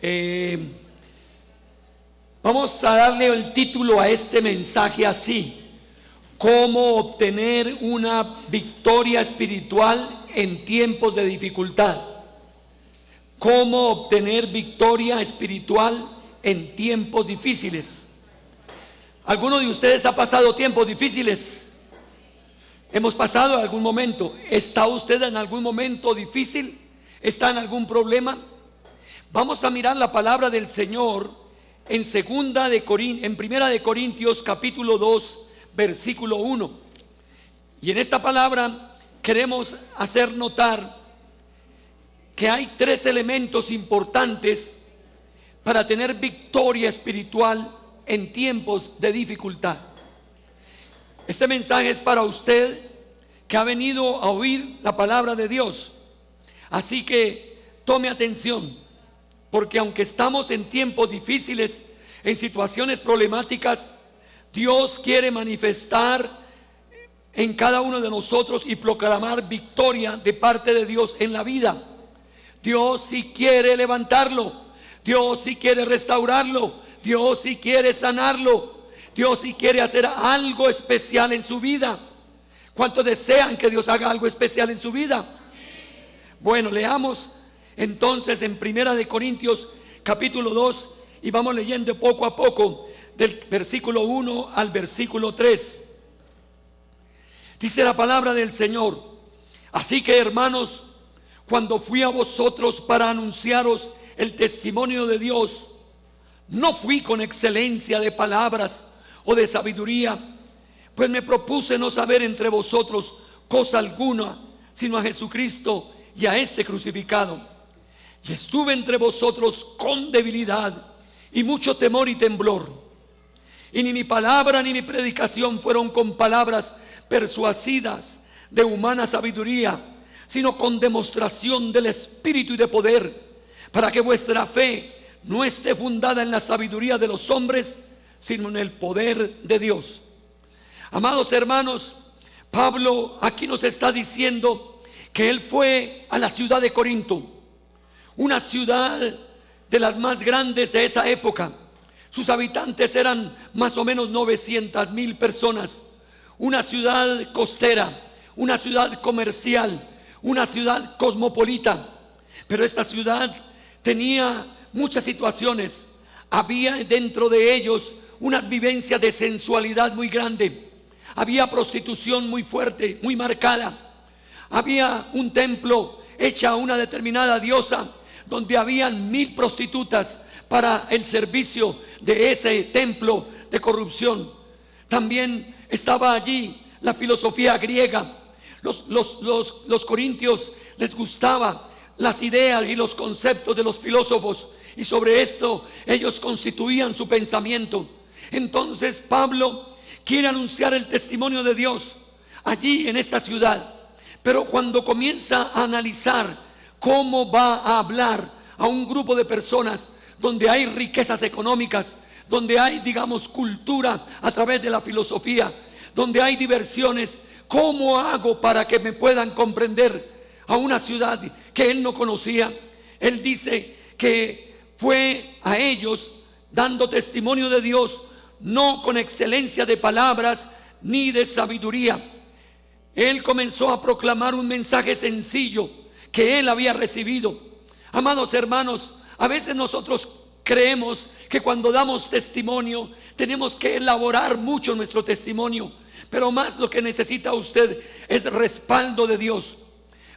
Eh, Vamos a darle el título a este mensaje así: cómo obtener una victoria espiritual en tiempos de dificultad. Cómo obtener victoria espiritual en tiempos difíciles. ¿Alguno de ustedes ha pasado tiempos difíciles? ¿Hemos pasado en algún momento? ¿Está usted en algún momento difícil? ¿Está en algún problema? Vamos a mirar la palabra del Señor en Primera de Corintios capítulo 2 versículo 1. Y en esta palabra queremos hacer notar que hay tres elementos importantes para tener victoria espiritual en tiempos de dificultad. Este mensaje es para usted que ha venido a oír la palabra de Dios. Así que tome atención, porque aunque estamos en tiempos difíciles, en situaciones problemáticas, Dios quiere manifestar en cada uno de nosotros y proclamar victoria de parte de Dios en la vida. Dios sí quiere levantarlo, Dios sí quiere restaurarlo, Dios sí quiere sanarlo, Dios sí quiere hacer algo especial en su vida. ¿Cuántos desean que Dios haga algo especial en su vida? Bueno, leamos entonces en Primera de Corintios capítulo 2 y vamos leyendo poco a poco del versículo 1 al versículo 3. Dice la palabra del Señor: así que, hermanos, cuando fui a vosotros para anunciaros el testimonio de Dios, no fui con excelencia de palabras o de sabiduría, pues me propuse no saber entre vosotros cosa alguna, sino a Jesucristo y a este crucificado. Y estuve entre vosotros con debilidad y mucho temor y temblor. Y ni mi palabra ni mi predicación fueron con palabras persuasivas de humana sabiduría, sino con demostración del Espíritu y de poder, para que vuestra fe no esté fundada en la sabiduría de los hombres, sino en el poder de Dios. Amados hermanos, Pablo aquí nos está diciendo que él fue a la ciudad de Corinto, una ciudad de las más grandes de esa época. Sus habitantes eran más o menos 900,000 personas. Una ciudad costera, una ciudad comercial, una ciudad cosmopolita. Pero esta ciudad tenía muchas situaciones. Había dentro de ellos unas vivencias de sensualidad muy grande. Había prostitución muy fuerte, muy marcada. Había un templo hecho a una determinada diosa, donde habían 1,000 prostitutas para el servicio de ese templo de corrupción. También estaba allí la filosofía griega. Los corintios les gustaba las ideas y los conceptos de los filósofos, y sobre esto ellos constituían su pensamiento. Entonces Pablo quiere anunciar el testimonio de Dios allí en esta ciudad, pero cuando comienza a analizar cómo va a hablar a un grupo de personas donde hay riquezas económicas, donde hay, digamos, cultura a través de la filosofía, donde hay diversiones, ¿cómo hago para que me puedan comprender? A una ciudad que él no conocía. Él dice que fue a ellos dando testimonio de Dios, no con excelencia de palabras ni de sabiduría. Él comenzó a proclamar un mensaje sencillo que él había recibido. Amados hermanos, a veces nosotros creemos que cuando damos testimonio tenemos que elaborar mucho nuestro testimonio, pero más lo que necesita usted es respaldo de Dios.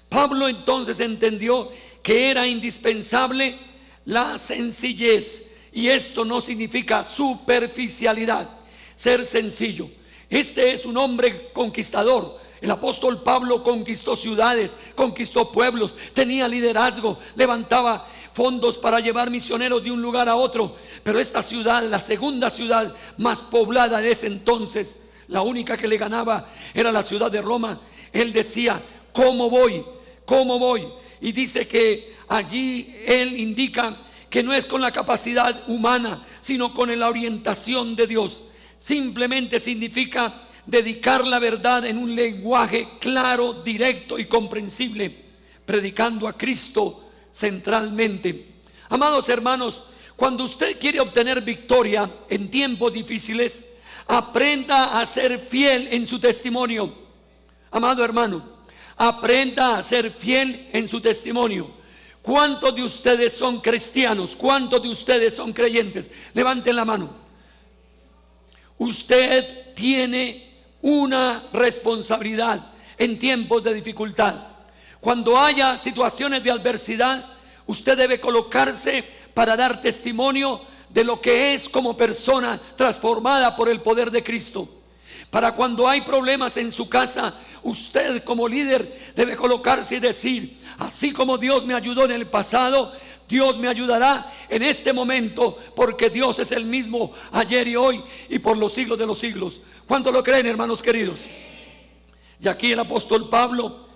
Pablo entonces entendió que era indispensable la sencillez, y esto no significa superficialidad, ser sencillo. Este es un hombre conquistador. El apóstol Pablo conquistó ciudades, conquistó pueblos, tenía liderazgo, levantaba fondos para llevar misioneros de un lugar a otro. Pero esta ciudad, la segunda ciudad más poblada de ese entonces, la única que le ganaba era la ciudad de Roma. Él decía: ¿cómo voy? ¿Cómo voy? Y dice que allí él indica que no es con la capacidad humana, sino con la orientación de Dios. Simplemente significa dedicar la verdad en un lenguaje claro, directo y comprensible, predicando a Cristo centralmente. Amados hermanos, cuando usted quiere obtener victoria en tiempos difíciles, aprenda a ser fiel en su testimonio. Amado hermano, aprenda a ser fiel en su testimonio. ¿Cuántos de ustedes son cristianos? ¿Cuántos de ustedes son creyentes? Levanten la mano. Usted tiene una responsabilidad en tiempos de dificultad. Cuando haya situaciones de adversidad, usted debe colocarse para dar testimonio de lo que es como persona transformada por el poder de Cristo. Para cuando hay problemas en su casa, usted como líder debe colocarse y decir: así como Dios me ayudó en el pasado, Dios me ayudará en este momento, porque Dios es el mismo ayer y hoy y por los siglos de los siglos. ¿Cuántos lo creen, hermanos queridos? Y aquí el apóstol Pablo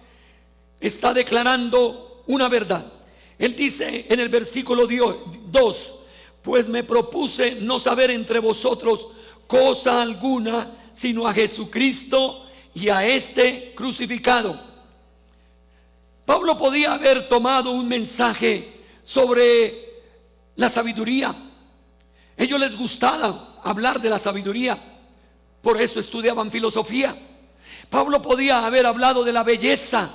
está declarando una verdad. Él dice en el versículo 2: pues me propuse no saber entre vosotros cosa alguna, sino a Jesucristo y a este crucificado. Pablo podía haber tomado un mensaje sobre la sabiduría. A ellos les gustaba hablar de la sabiduría, por eso estudiaban filosofía. Pablo podía haber hablado de la belleza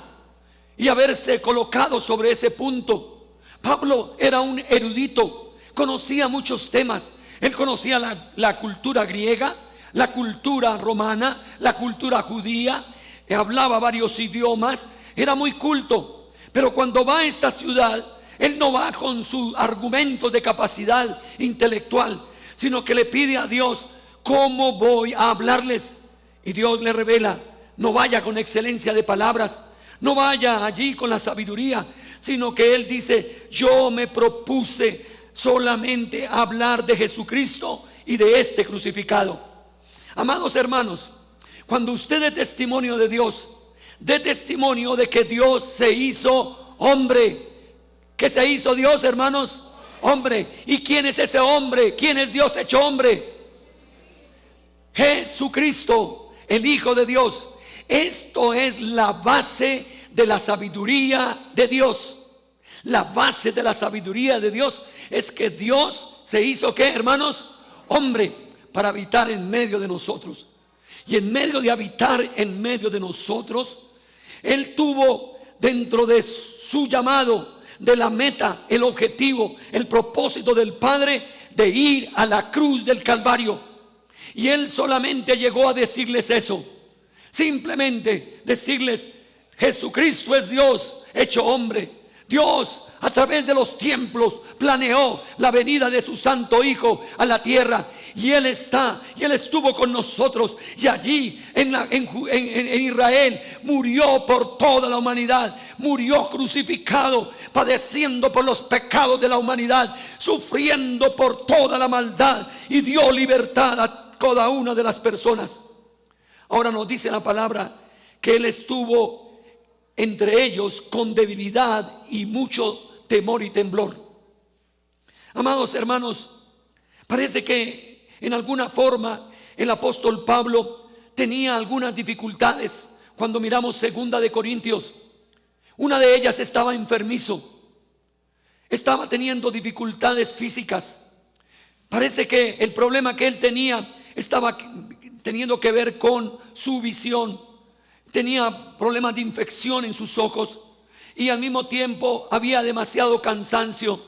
y haberse colocado sobre ese punto. Pablo era un erudito, conocía muchos temas. Él conocía la cultura griega, la cultura romana, la cultura judía, hablaba varios idiomas, era muy culto. Pero cuando va a esta ciudad, él no va con sus argumentos de capacidad intelectual, sino que le pide a Dios: ¿cómo voy a hablarles? Y Dios le revela: no vaya con excelencia de palabras, no vaya allí con la sabiduría, sino que él dice: yo me propuse solamente hablar de Jesucristo y de este crucificado. Amados hermanos, cuando usted dé testimonio de Dios, dé testimonio de que Dios se hizo hombre. ¿Qué se hizo Dios, hermanos? Hombre. ¿Y quién es ese hombre? ¿Quién es Dios hecho hombre? Jesucristo, el Hijo de Dios. Esto es la base de la sabiduría de Dios. La base de la sabiduría de Dios es que Dios se hizo, ¿qué, hermanos? Hombre, para habitar en medio de nosotros. Y en medio de habitar en medio de nosotros, Él tuvo dentro de su llamado, de la meta, el objetivo, el propósito del Padre de ir a la cruz del Calvario. Y Él solamente llegó a decirles eso. Simplemente decirles: Jesucristo es Dios hecho hombre. Dios, a través de los tiempos, planeó la venida de su santo Hijo a la tierra. Y Él estuvo con nosotros. Y allí en Israel murió por toda la humanidad. Murió crucificado, padeciendo por los pecados de la humanidad, sufriendo por toda la maldad, y dio libertad a cada una de las personas. Ahora nos dice la palabra que Él estuvo entre ellos con debilidad y mucho temor y temblor. Amados hermanos, parece que en alguna forma el apóstol Pablo tenía algunas dificultades. Cuando miramos 2 de Corintios, una de ellas: estaba enfermizo, estaba teniendo dificultades físicas. Parece que el problema que él tenía estaba teniendo que ver con su visión. Tenía problemas de infección en sus ojos, y al mismo tiempo había demasiado cansancio,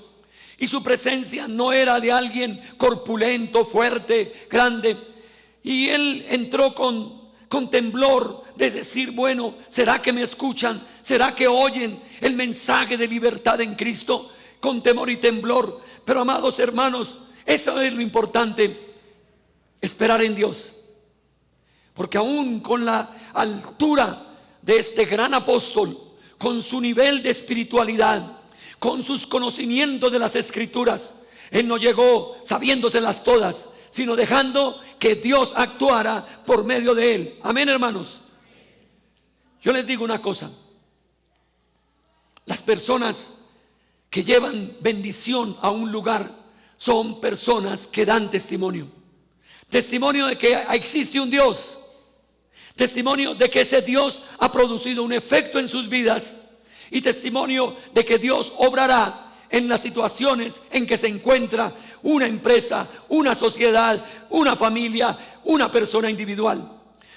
y su presencia no era de alguien corpulento, fuerte, grande. Y él entró con temblor de decir: bueno, ¿será que me escuchan? ¿Será que oyen el mensaje de libertad en Cristo? Con temor y temblor. Pero amados hermanos, eso es lo importante: esperar en Dios. Porque aún con la altura de este gran apóstol, con su nivel de espiritualidad, con sus conocimientos de las Escrituras, él no llegó sabiéndoselas todas, sino dejando que Dios actuara por medio de él. Amén, hermanos. Yo les digo una cosa: las personas que llevan bendición a un lugar son personas que dan testimonio. Testimonio de que existe un Dios. Testimonio de que ese Dios ha producido un efecto en sus vidas. Y testimonio de que Dios obrará en las situaciones en que se encuentra una empresa, una sociedad, una familia, una persona individual.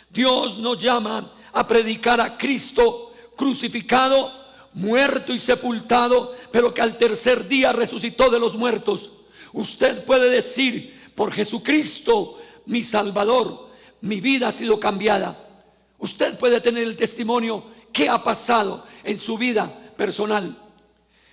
Dios nos llama a predicar a Cristo crucificado, muerto y sepultado, pero que al tercer día resucitó de los muertos. Usted puede decir: por Jesucristo, mi Salvador, mi vida ha sido cambiada. Usted puede tener el testimonio que ha pasado en su vida personal.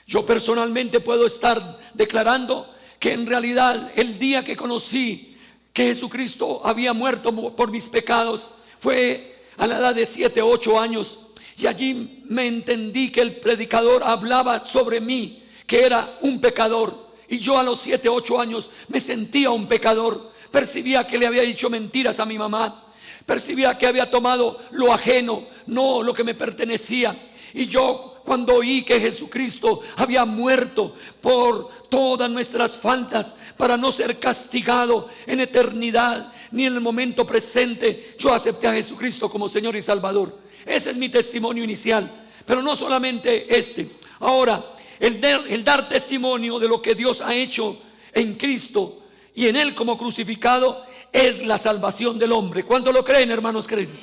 Yo personalmente puedo estar declarando que en realidad el día que conocí que Jesucristo había muerto por mis pecados fue a la edad de 7, 8 años. Y allí me entendí que el predicador hablaba sobre mí, que era un pecador. Y yo a los 7, 8 años me sentía un pecador. Percibía que le había dicho mentiras a mi mamá. Percibía que había tomado lo ajeno, no lo que me pertenecía. Y yo, cuando oí que Jesucristo había muerto por todas nuestras faltas, para no ser castigado en eternidad ni en el momento presente, yo acepté a Jesucristo como Señor y Salvador. Ese es mi testimonio inicial. Pero no solamente este. Ahora, el dar testimonio de lo que Dios ha hecho en Cristo y en Él como crucificado es la salvación del hombre. ¿Cuánto lo creen, hermanos? ¿Creen?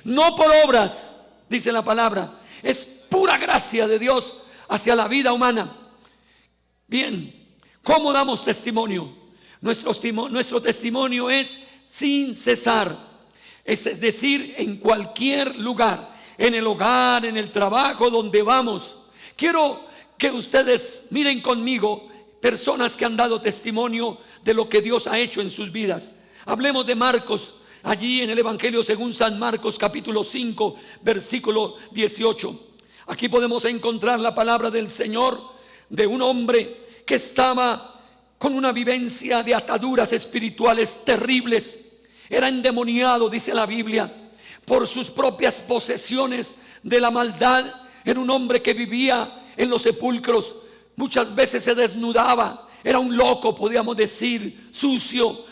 No por obras, dice la palabra. Es pura gracia de Dios hacia la vida humana. Bien, ¿cómo damos testimonio? Nuestro testimonio es sin cesar. Es decir, en cualquier lugar, en el hogar, en el trabajo, donde vamos. Quiero que ustedes miren conmigo personas que han dado testimonio de lo que Dios ha hecho en sus vidas. Hablemos de Marcos, allí en el Evangelio según San Marcos, capítulo 5, versículo 18. Aquí podemos encontrar la palabra del Señor de un hombre que estaba con una vivencia de ataduras espirituales terribles. Era endemoniado, dice la Biblia, por sus propias posesiones de la maldad. Era un hombre que vivía en los sepulcros. Muchas veces se desnudaba. Era un loco, podríamos decir, sucio.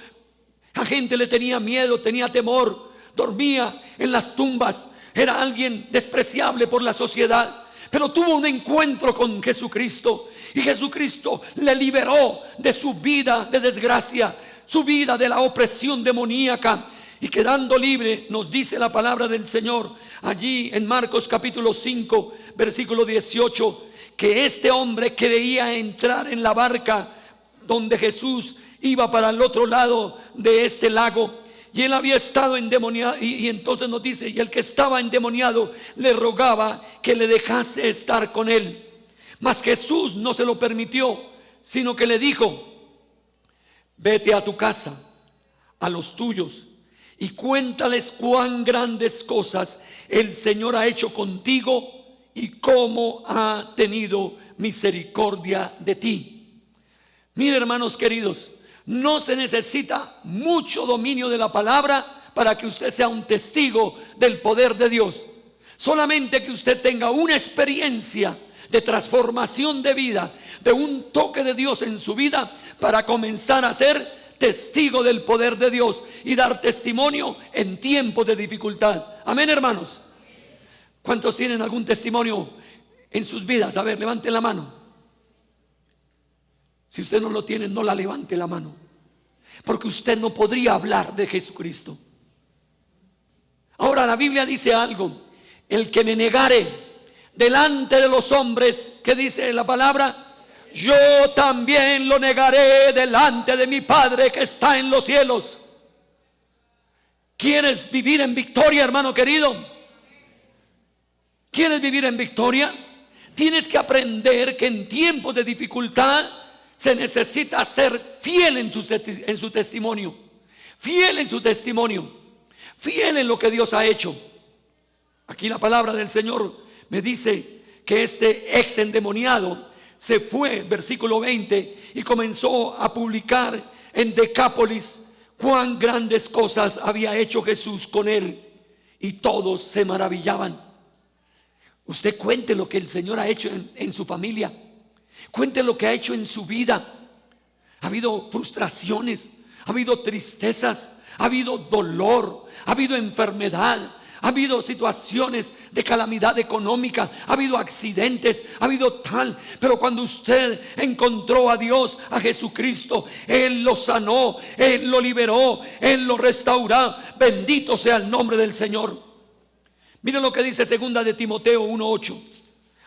La gente le tenía miedo, tenía temor. Dormía en las tumbas. Era alguien despreciable por la sociedad. Pero tuvo un encuentro con Jesucristo. Y Jesucristo le liberó de su vida de desgracia, su vida de la opresión demoníaca. Y quedando libre, nos dice la palabra del Señor allí en Marcos capítulo 5, versículo 18, que este hombre creía entrar en la barca donde Jesús iba para el otro lado de este lago. Y él había estado endemoniado, y entonces nos dice, y el que estaba endemoniado le rogaba que le dejase estar con él. Mas Jesús no se lo permitió, sino que le dijo: vete a tu casa, a los tuyos, y cuéntales cuán grandes cosas el Señor ha hecho contigo y cómo ha tenido misericordia de ti. Mire, hermanos queridos, no se necesita mucho dominio de la palabra para que usted sea un testigo del poder de Dios. Solamente que usted tenga una experiencia de transformación de vida, de un toque de Dios en su vida, para comenzar a ser testigo del poder de Dios y dar testimonio en tiempos de dificultad. Amén, hermanos. ¿Cuántos tienen algún testimonio en sus vidas? A ver, levanten la mano. Si usted no lo tiene, no la levante la mano, porque usted no podría hablar de Jesucristo. Ahora la Biblia dice algo: el que me negare delante de los hombres, ¿qué dice la palabra? Yo también lo negaré delante de mi Padre que está en los cielos. ¿Quieres vivir en victoria, hermano querido? ¿Quieres vivir en victoria? Tienes que aprender que en tiempos de dificultad se necesita ser fiel en su testimonio. Fiel en su testimonio. Fiel en lo que Dios ha hecho. Aquí la palabra del Señor me dice que este ex endemoniado se fue, versículo 20, y comenzó a publicar en Decápolis cuán grandes cosas había hecho Jesús con él. Y todos se maravillaban. Usted cuente lo que el Señor ha hecho en su familia. Cuente lo que ha hecho en su vida. Ha habido frustraciones, ha habido tristezas, ha habido dolor, ha habido enfermedad, Ha habido situaciones de calamidad económica, ha habido accidentes, ha habido tal. Pero cuando usted encontró a Dios, a Jesucristo, Él lo sanó, Él lo liberó, Él lo restauró. Bendito sea el nombre del Señor. Miren lo que dice 2 de Timoteo 1:8.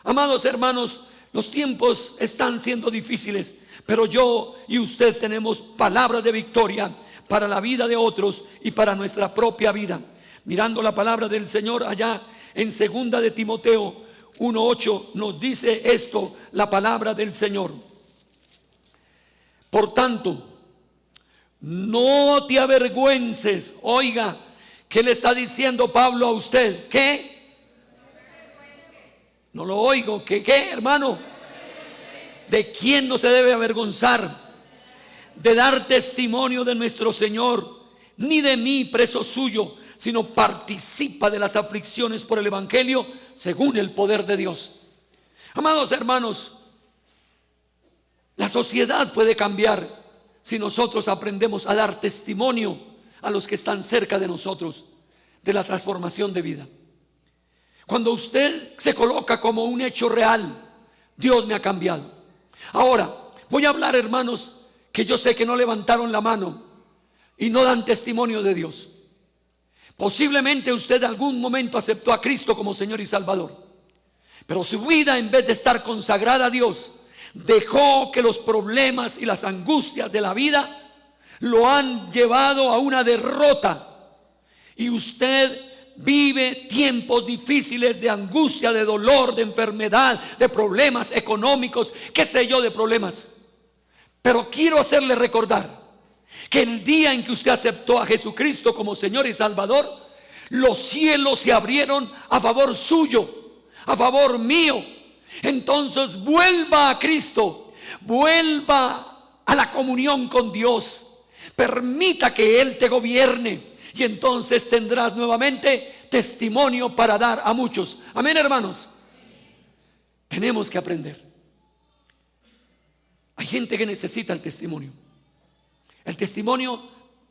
Amados hermanos, los tiempos están siendo difíciles, pero yo y usted tenemos palabras de victoria para la vida de otros y para nuestra propia vida. Mirando la palabra del Señor allá en 2 de Timoteo 1:8 nos dice esto, la palabra del Señor. Por tanto, no te avergüences. Oiga, ¿qué le está diciendo Pablo a usted? ¿Qué? No lo oigo. ¿Qué, hermano? ¿De quién no se debe avergonzar? De dar testimonio de nuestro Señor, ni de mí, preso suyo, sino participa de las aflicciones por el Evangelio según el poder de Dios. Amados hermanos, la sociedad puede cambiar si nosotros aprendemos a dar testimonio a los que están cerca de nosotros de la transformación de vida. Cuando usted se coloca como un hecho real, Dios me ha cambiado. Ahora, voy a hablar, hermanos, que yo sé que no levantaron la mano y no dan testimonio de Dios. Posiblemente usted en algún momento aceptó a Cristo como Señor y Salvador, pero su vida, en vez de estar consagrada a Dios, dejó que los problemas y las angustias de la vida lo han llevado a una derrota. Y usted vive tiempos difíciles de angustia, de dolor, de enfermedad, de problemas económicos, qué sé yo, de problemas. Pero quiero hacerle recordar que el día en que usted aceptó a Jesucristo como Señor y Salvador, los cielos se abrieron a favor suyo, a favor mío. Entonces vuelva a Cristo, vuelva a la comunión con Dios, permita que Él te gobierne, y entonces tendrás nuevamente testimonio para dar a muchos. Amén, hermanos. Tenemos que aprender. Hay gente que necesita el testimonio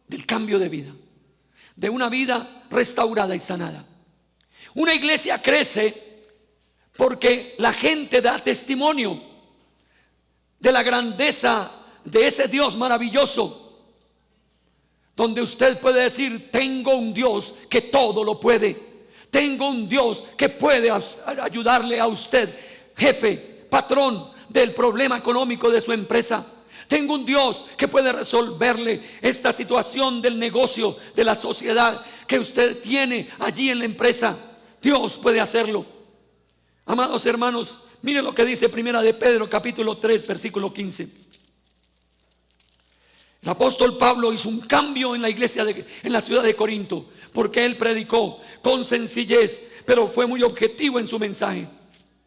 del cambio de vida, de una vida restaurada y sanada. Una iglesia crece porque la gente da testimonio de la grandeza de ese Dios maravilloso, donde usted puede decir: tengo un Dios que todo lo puede, tengo un Dios que puede ayudarle a usted, jefe, patrón, del problema económico de su empresa. Tengo un Dios que puede resolverle esta situación del negocio, de la sociedad que usted tiene allí en la empresa. Dios puede hacerlo. Amados hermanos, miren lo que dice 1 de Pedro capítulo 3 versículo 15. El apóstol Pablo hizo un cambio en la iglesia en la ciudad de Corinto, porque él predicó con sencillez, pero fue muy objetivo en su mensaje.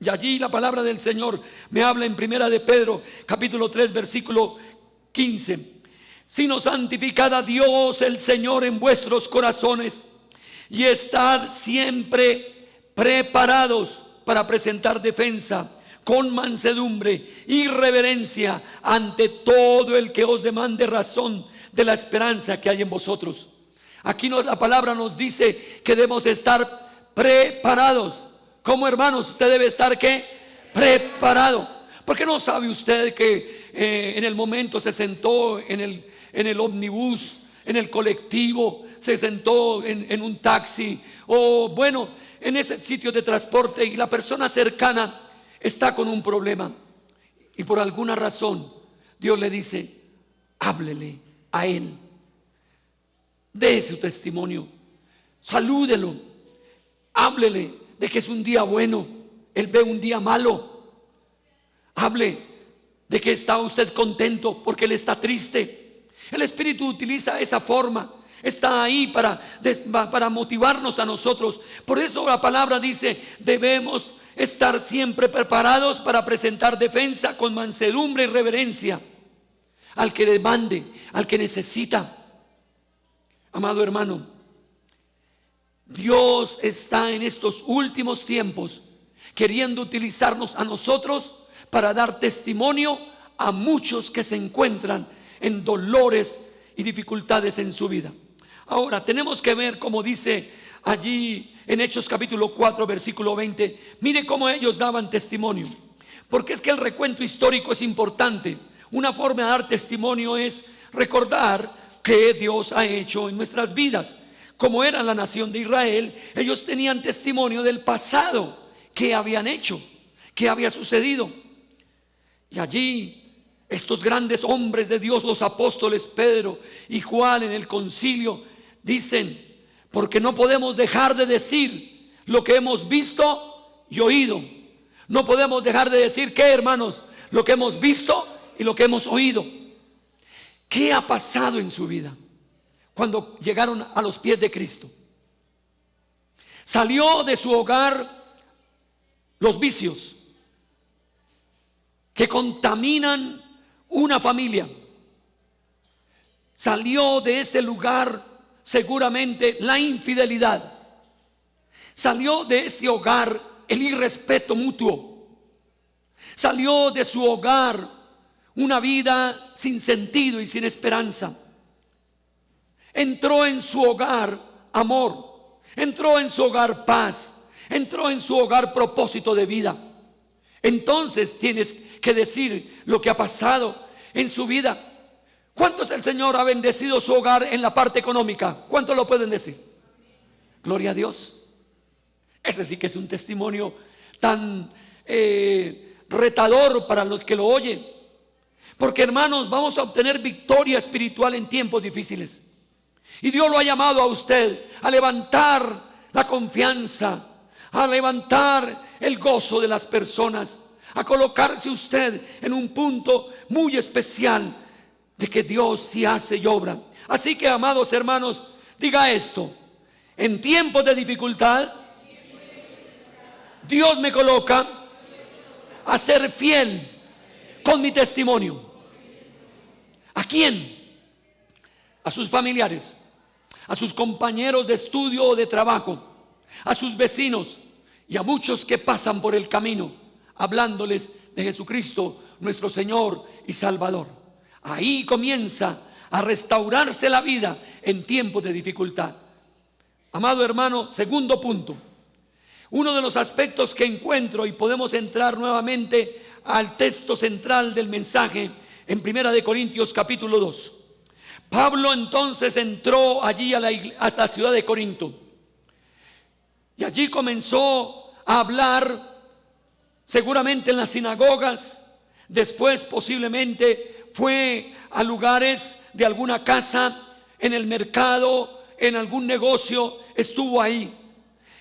Y allí la palabra del Señor me habla en 1 de Pedro capítulo 3 versículo 15. Sino santificad a Dios el Señor en vuestros corazones, y estad siempre preparados para presentar defensa con mansedumbre y reverencia ante todo el que os demande razón de la esperanza que hay en vosotros. Aquí la palabra nos dice que debemos estar preparados. ¿Cómo, hermanos? Usted debe estar ¿qué? Preparado. ¿Por qué no sabe usted que en el momento se sentó en el ómnibus, en el colectivo, se sentó en un taxi, o bueno, en ese sitio de transporte, y la persona cercana está con un problema, y por alguna razón Dios le dice: háblele a él, dé su testimonio, salúdelo, háblele de que es un día bueno, él ve un día malo. Hable de que está usted contento porque él está triste. El Espíritu utiliza esa forma, está ahí para motivarnos a nosotros. Por eso la palabra dice: debemos estar siempre preparados para presentar defensa con mansedumbre y reverencia al que demande, al que necesita. Amado hermano, Dios está en estos últimos tiempos queriendo utilizarnos a nosotros para dar testimonio a muchos que se encuentran en dolores y dificultades en su vida. Ahora tenemos que ver, como dice allí en Hechos capítulo 4, versículo 20. Mire cómo ellos daban testimonio. Porque es que el recuento histórico es importante. Una forma de dar testimonio es recordar qué Dios ha hecho en nuestras vidas. Como era la nación de Israel, ellos tenían testimonio del pasado, qué habían hecho, qué había sucedido. Y allí estos grandes hombres de Dios, los apóstoles Pedro y Juan, en el concilio dicen: porque no podemos dejar de decir lo que hemos visto y oído. No podemos dejar de decir, ¿qué, hermanos? Lo que hemos visto y lo que hemos oído. ¿Qué ha pasado en su vida cuando llegaron a los pies de Cristo? Salió de su hogar los vicios que contaminan una familia. Salió de ese lugar seguramente la infidelidad. Salió de ese hogar el irrespeto mutuo. Salió de su hogar una vida sin sentido y sin esperanza. Entró en su hogar amor. Entró en su hogar paz. Entró en su hogar propósito de vida. Entonces tienes que decir lo que ha pasado en su vida. ¿Cuántos el Señor ha bendecido su hogar en la parte económica? ¿Cuántos lo pueden decir? Gloria a Dios. Ese sí que es un testimonio tan retador para los que lo oyen. Porque, hermanos, vamos a obtener victoria espiritual en tiempos difíciles. Y Dios lo ha llamado a usted a levantar la confianza, a levantar el gozo de las personas, a colocarse usted en un punto muy especial de que Dios sí hace y obra. Así que, amados hermanos, diga esto: en tiempos de dificultad, Dios me coloca a ser fiel con mi testimonio. ¿A quién? A sus familiares, a sus compañeros de estudio o de trabajo, a sus vecinos y a muchos que pasan por el camino, hablándoles de Jesucristo, nuestro Señor y Salvador. Ahí comienza a restaurarse la vida en tiempos de dificultad. Amado hermano, segundo punto. Uno de los aspectos que encuentro, y podemos entrar nuevamente al texto central del mensaje en 1 Corintios capítulo 2. Pablo entonces entró allí a la ciudad de Corinto. Y allí comenzó a hablar, seguramente en las sinagogas. Después posiblemente fue a lugares de alguna casa, en el mercado, en algún negocio, estuvo ahí.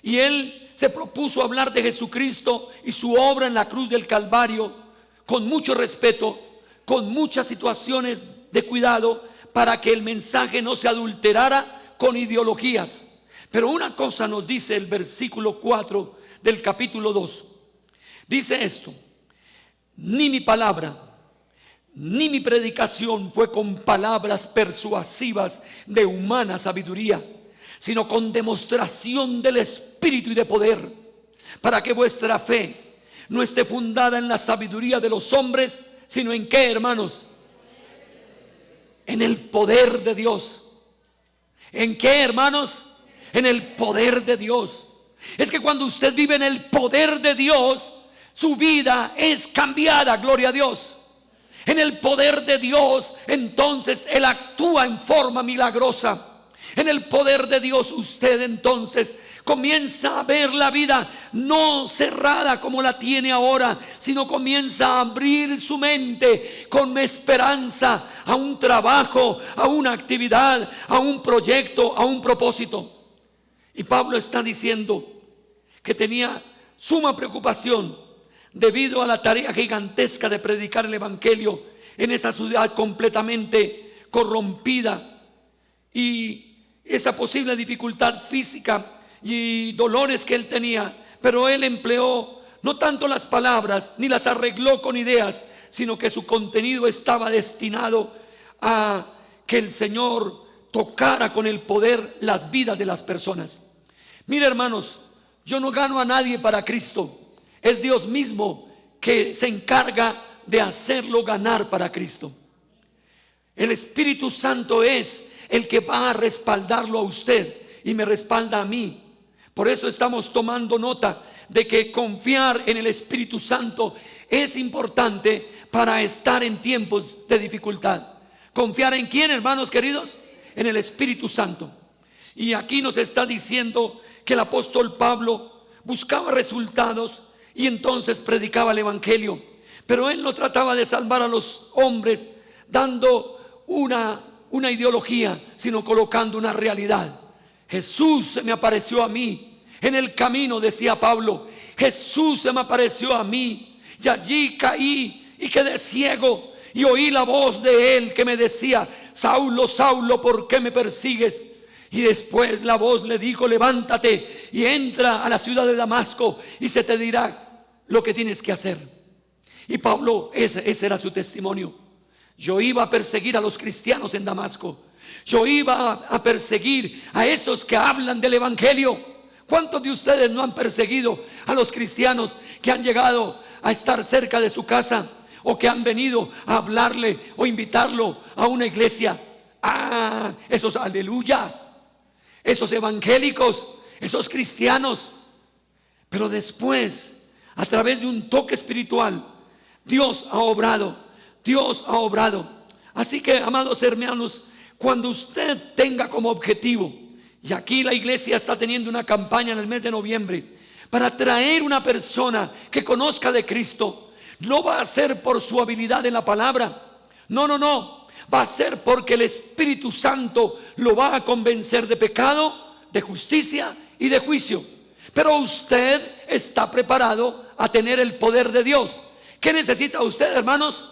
Y él se propuso hablar de Jesucristo y su obra en la cruz del Calvario con mucho respeto, con muchas situaciones de cuidado, para que el mensaje no se adulterara con ideologías. Pero una cosa nos dice el versículo 4 del capítulo 2. Dice esto: ni mi palabra, ni mi predicación fue con palabras persuasivas de humana sabiduría, sino con demostración del Espíritu y de poder, para que vuestra fe no esté fundada en la sabiduría de los hombres, sino en ¿qué, hermanos? En el poder de Dios. ¿En qué, hermanos? En el poder de Dios. Es que cuando usted vive en el poder de Dios, su vida es cambiada, gloria a Dios. En el poder de Dios, entonces Él actúa en forma milagrosa. En el poder de Dios usted entonces comienza a ver la vida no cerrada como la tiene ahora, sino comienza a abrir su mente con esperanza a un trabajo, a una actividad, a un proyecto, a un propósito. Y Pablo está diciendo que tenía suma preocupación debido a la tarea gigantesca de predicar el evangelio en esa ciudad completamente corrompida, y esa posible dificultad física y dolores que él tenía. Pero él empleó no tanto las palabras, ni las arregló con ideas, sino que su contenido estaba destinado a que el Señor tocara con el poder las vidas de las personas. Mire, hermanos, yo no gano a nadie para Cristo. Es Dios mismo que se encarga de hacerlo ganar para Cristo. El Espíritu Santo es el que va a respaldarlo a usted y me respalda a mí, Por eso estamos tomando nota de que confiar en el Espíritu Santo es importante para estar en tiempos de dificultad. ¿Confiar en quién, hermanos queridos? En el Espíritu Santo. Y aquí nos está diciendo que el apóstol Pablo buscaba resultados y entonces predicaba el Evangelio. Pero él no trataba de salvar a los hombres dando una ideología, sino colocando una realidad. Jesús se me apareció a mí en el camino, decía Pablo. Jesús se me apareció a mí y allí caí y quedé ciego y oí la voz de él que me decía: Saulo, Saulo, ¿por qué me persigues? Y después la voz le dijo: levántate y entra a la ciudad de Damasco y se te dirá lo que tienes que hacer. Y Pablo, ese era su testimonio. Yo iba a perseguir a los cristianos en Damasco. Yo iba a perseguir a esos que hablan del Evangelio. ¿Cuántos de ustedes no han perseguido a los cristianos que han llegado a estar cerca de su casa, o que han venido a hablarle o invitarlo a una iglesia? Ah, esos aleluyas, esos evangélicos, esos cristianos. Pero después, a través de un toque espiritual, Dios ha obrado. Dios ha obrado. Así que, amados hermanos, cuando usted tenga como objetivo, y aquí la iglesia está teniendo una campaña en el mes de noviembre para traer una persona que conozca de Cristo, no va a ser por su habilidad en la palabra. No. Va a ser porque el Espíritu Santo lo va a convencer de pecado, de justicia y de juicio. Pero usted está preparado a tener el poder de Dios. ¿Qué necesita usted, hermanos?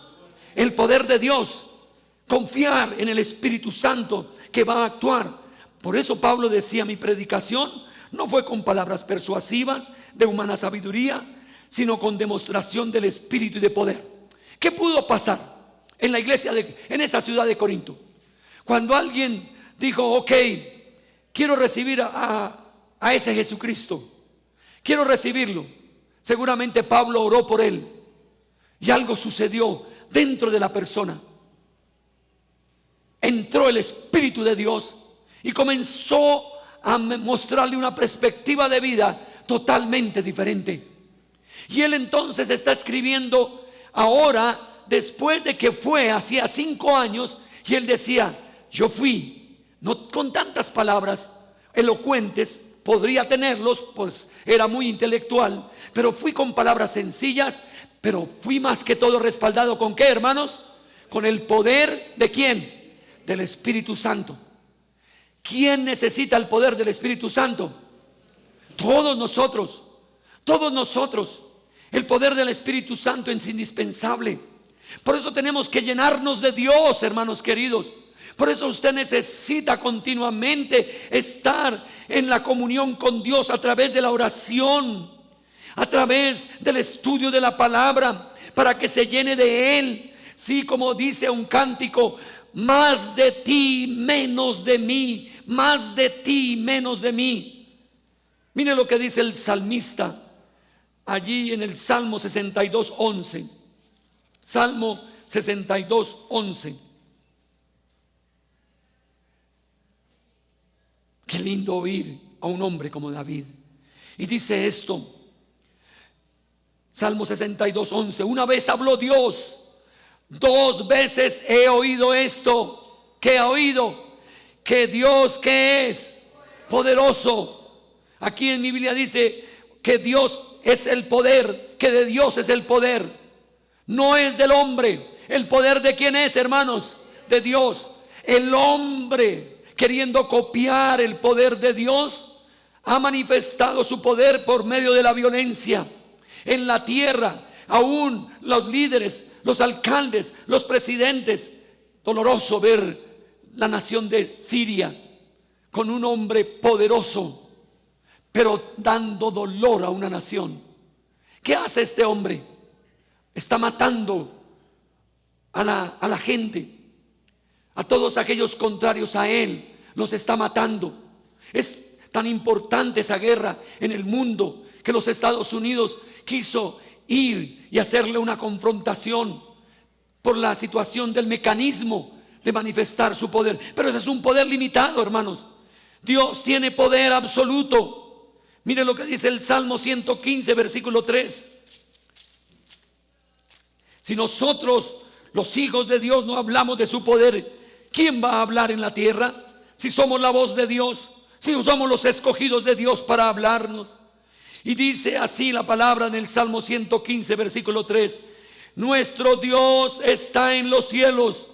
El poder de Dios. Confiar en el Espíritu Santo que va a actuar. Por eso Pablo decía: mi predicación no fue con palabras persuasivas de humana sabiduría, sino con demostración del Espíritu y de poder. ¿Qué pudo pasar en la iglesia en esa ciudad de Corinto? Cuando alguien dijo: ok, quiero recibir a ese Jesucristo, quiero recibirlo. Seguramente Pablo oró por él y algo sucedió dentro de la persona. Entró el Espíritu de Dios y comenzó a mostrarle una perspectiva de vida totalmente diferente. Y él entonces está escribiendo ahora, después de que fue hacía 5 años, y él decía: yo fui, no con tantas palabras elocuentes, podría tenerlos, pues era muy intelectual, pero fui con palabras sencillas, pero fui más que todo respaldado ¿con qué, hermanos? Con el poder ¿de quién? Del Espíritu Santo. ¿Quién necesita el poder del Espíritu Santo? Todos nosotros. Todos nosotros. El poder del Espíritu Santo es indispensable. Por eso tenemos que llenarnos de Dios, hermanos queridos. Por eso usted necesita continuamente estar en la comunión con Dios a través de la oración, a través del estudio de la palabra, para que se llene de Él. Sí, como dice un cántico: más de ti, menos de mí, más de ti, menos de mí. Mire lo que dice el salmista allí en el Salmo 62:11. Salmo 62:11. Qué lindo oír a un hombre como David. Y dice esto, Salmo 62:11: una vez habló Dios, 2 veces he oído esto. ¿Qué ha oído? Que Dios, ¿qué es? Poderoso. Aquí en mi Biblia dice que Dios es el poder, que de Dios es el poder, no es del hombre. ¿El poder de quién es, hermanos? De Dios. El hombre, queriendo copiar el poder de Dios, ha manifestado su poder por medio de la violencia en la tierra. Aún los líderes, los alcaldes, los presidentes. Doloroso ver la nación de Siria con un hombre poderoso, pero dando dolor a una nación. ¿Qué hace este hombre? Está matando a la gente, a todos aquellos contrarios a él, los está matando. Es tan importante esa guerra en el mundo que los Estados Unidos quiso ir y hacerle una confrontación por la situación del mecanismo de manifestar su poder. Pero ese es un poder limitado, hermanos. Dios tiene poder absoluto. Mire lo que dice el Salmo 115, versículo 3. Si nosotros, los hijos de Dios, no hablamos de su poder, ¿quién va a hablar en la tierra? Si somos la voz de Dios, si somos los escogidos de Dios para hablarnos. Y dice así la palabra en el Salmo 115, versículo 3. Nuestro Dios está en los cielos.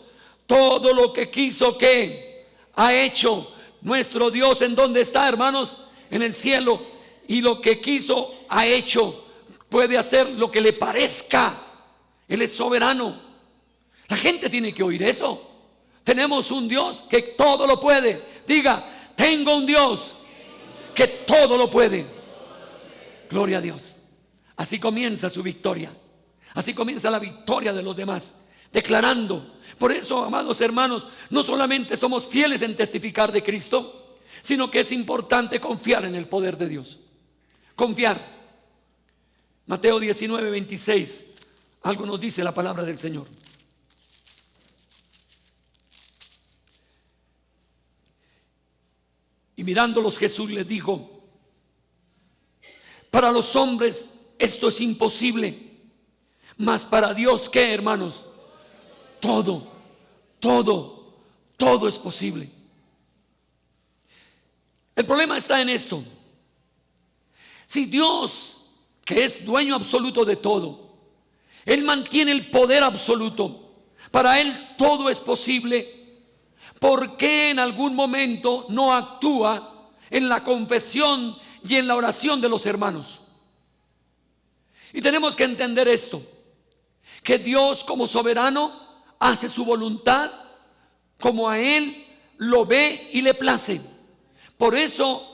Todo lo que quiso, ¿qué? Ha hecho. Nuestro Dios, ¿en dónde está, hermanos? En el cielo. Y lo que quiso, ha hecho. Puede hacer lo que le parezca. Él es soberano. La gente tiene que oír eso. Tenemos un Dios que todo lo puede. Diga, tengo un Dios que todo lo puede. Gloria a Dios. Así comienza su victoria. Así comienza la victoria de los demás, declarando. Por eso, amados hermanos, no solamente somos fieles en testificar de Cristo, sino que es importante confiar en el poder de Dios. Confiar. Mateo 19, 26. Algo nos dice la palabra del Señor. Y mirándolos Jesús les dijo: para los hombres esto es imposible, mas para Dios, ¿qué, hermanos? Todo es posible. El problema está en esto. Si Dios, que es dueño absoluto de todo, Él mantiene el poder absoluto, para Él todo es posible, ¿por qué en algún momento no actúa en la confesión y en la oración de los hermanos? Y tenemos que entender esto, que Dios como soberano hace su voluntad como a Él lo ve y le place. Por eso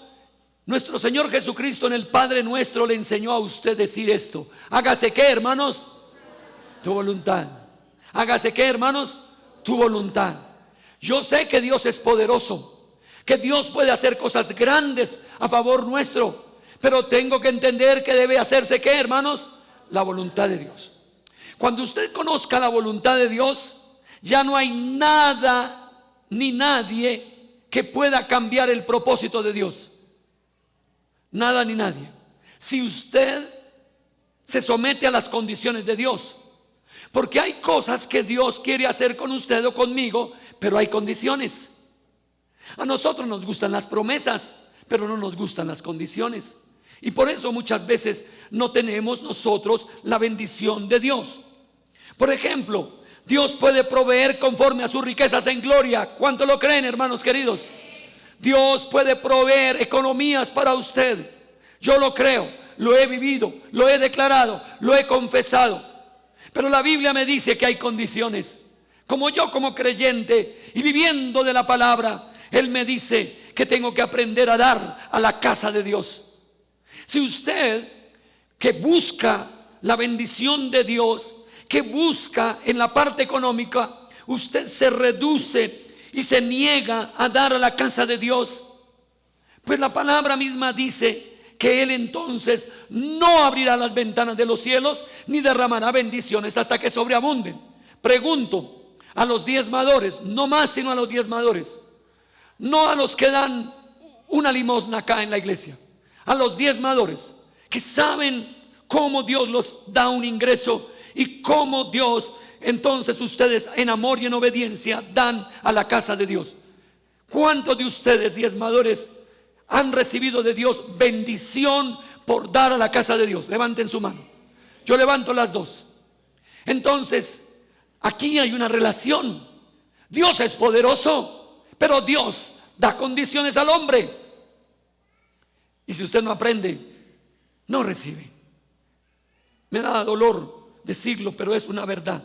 nuestro Señor Jesucristo en el Padre Nuestro le enseñó a usted decir esto: hágase, ¿qué, hermanos? Tu voluntad. Hágase, ¿qué, hermanos? Tu voluntad. Yo sé que Dios es poderoso, que Dios puede hacer cosas grandes a favor nuestro, pero tengo que entender que debe hacerse, ¿qué, hermanos? La voluntad de Dios. Cuando usted conozca la voluntad de Dios, ya no hay nada ni nadie que pueda cambiar el propósito de Dios. Nada ni nadie. Si usted se somete a las condiciones de Dios, porque hay cosas que Dios quiere hacer con usted o conmigo, pero hay condiciones. A nosotros nos gustan las promesas, pero no nos gustan las condiciones. Y por eso muchas veces no tenemos nosotros la bendición de Dios. Por ejemplo, Dios puede proveer conforme a sus riquezas en gloria. ¿Cuánto lo creen, hermanos queridos? Dios puede proveer economías para usted. Yo lo creo, lo he vivido, lo he declarado, lo he confesado. Pero la Biblia me dice que hay condiciones. Como yo, como creyente y viviendo de la palabra, Él me dice que tengo que aprender a dar a la casa de Dios. Si usted que busca la bendición de Dios, que busca en la parte económica, usted se reduce y se niega a dar a la casa de Dios, pues la palabra misma dice que Él entonces no abrirá las ventanas de los cielos ni derramará bendiciones hasta que sobreabunden. Pregunto a los diezmadores, no más sino a los diezmadores, no a los que dan una limosna acá en la iglesia, a los diezmadores que saben cómo Dios los da un ingreso y cómo Dios, entonces ustedes en amor y en obediencia dan a la casa de Dios. ¿Cuántos de ustedes diezmadores han recibido de Dios bendición por dar a la casa de Dios? Levanten su mano. Yo levanto las dos. Entonces, aquí hay una relación. Dios es poderoso, pero Dios da condiciones al hombre. Y si usted no aprende, no recibe. Me da dolor decirlo, pero es una verdad.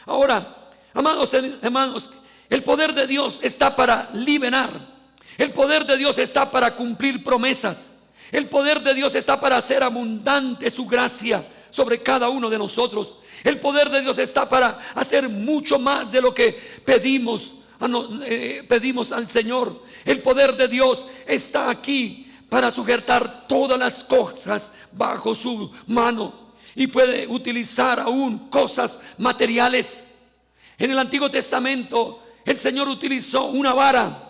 Ahora, amados hermanos, el poder de Dios está para liberar. El poder de Dios está para cumplir promesas. El poder de Dios está para hacer abundante su gracia sobre cada uno de nosotros. El poder de Dios está para hacer mucho más de lo que pedimos al Señor. El poder de Dios está aquí para sujetar todas las cosas bajo su mano. Y puede utilizar aún cosas materiales. En el Antiguo Testamento el Señor utilizó una vara.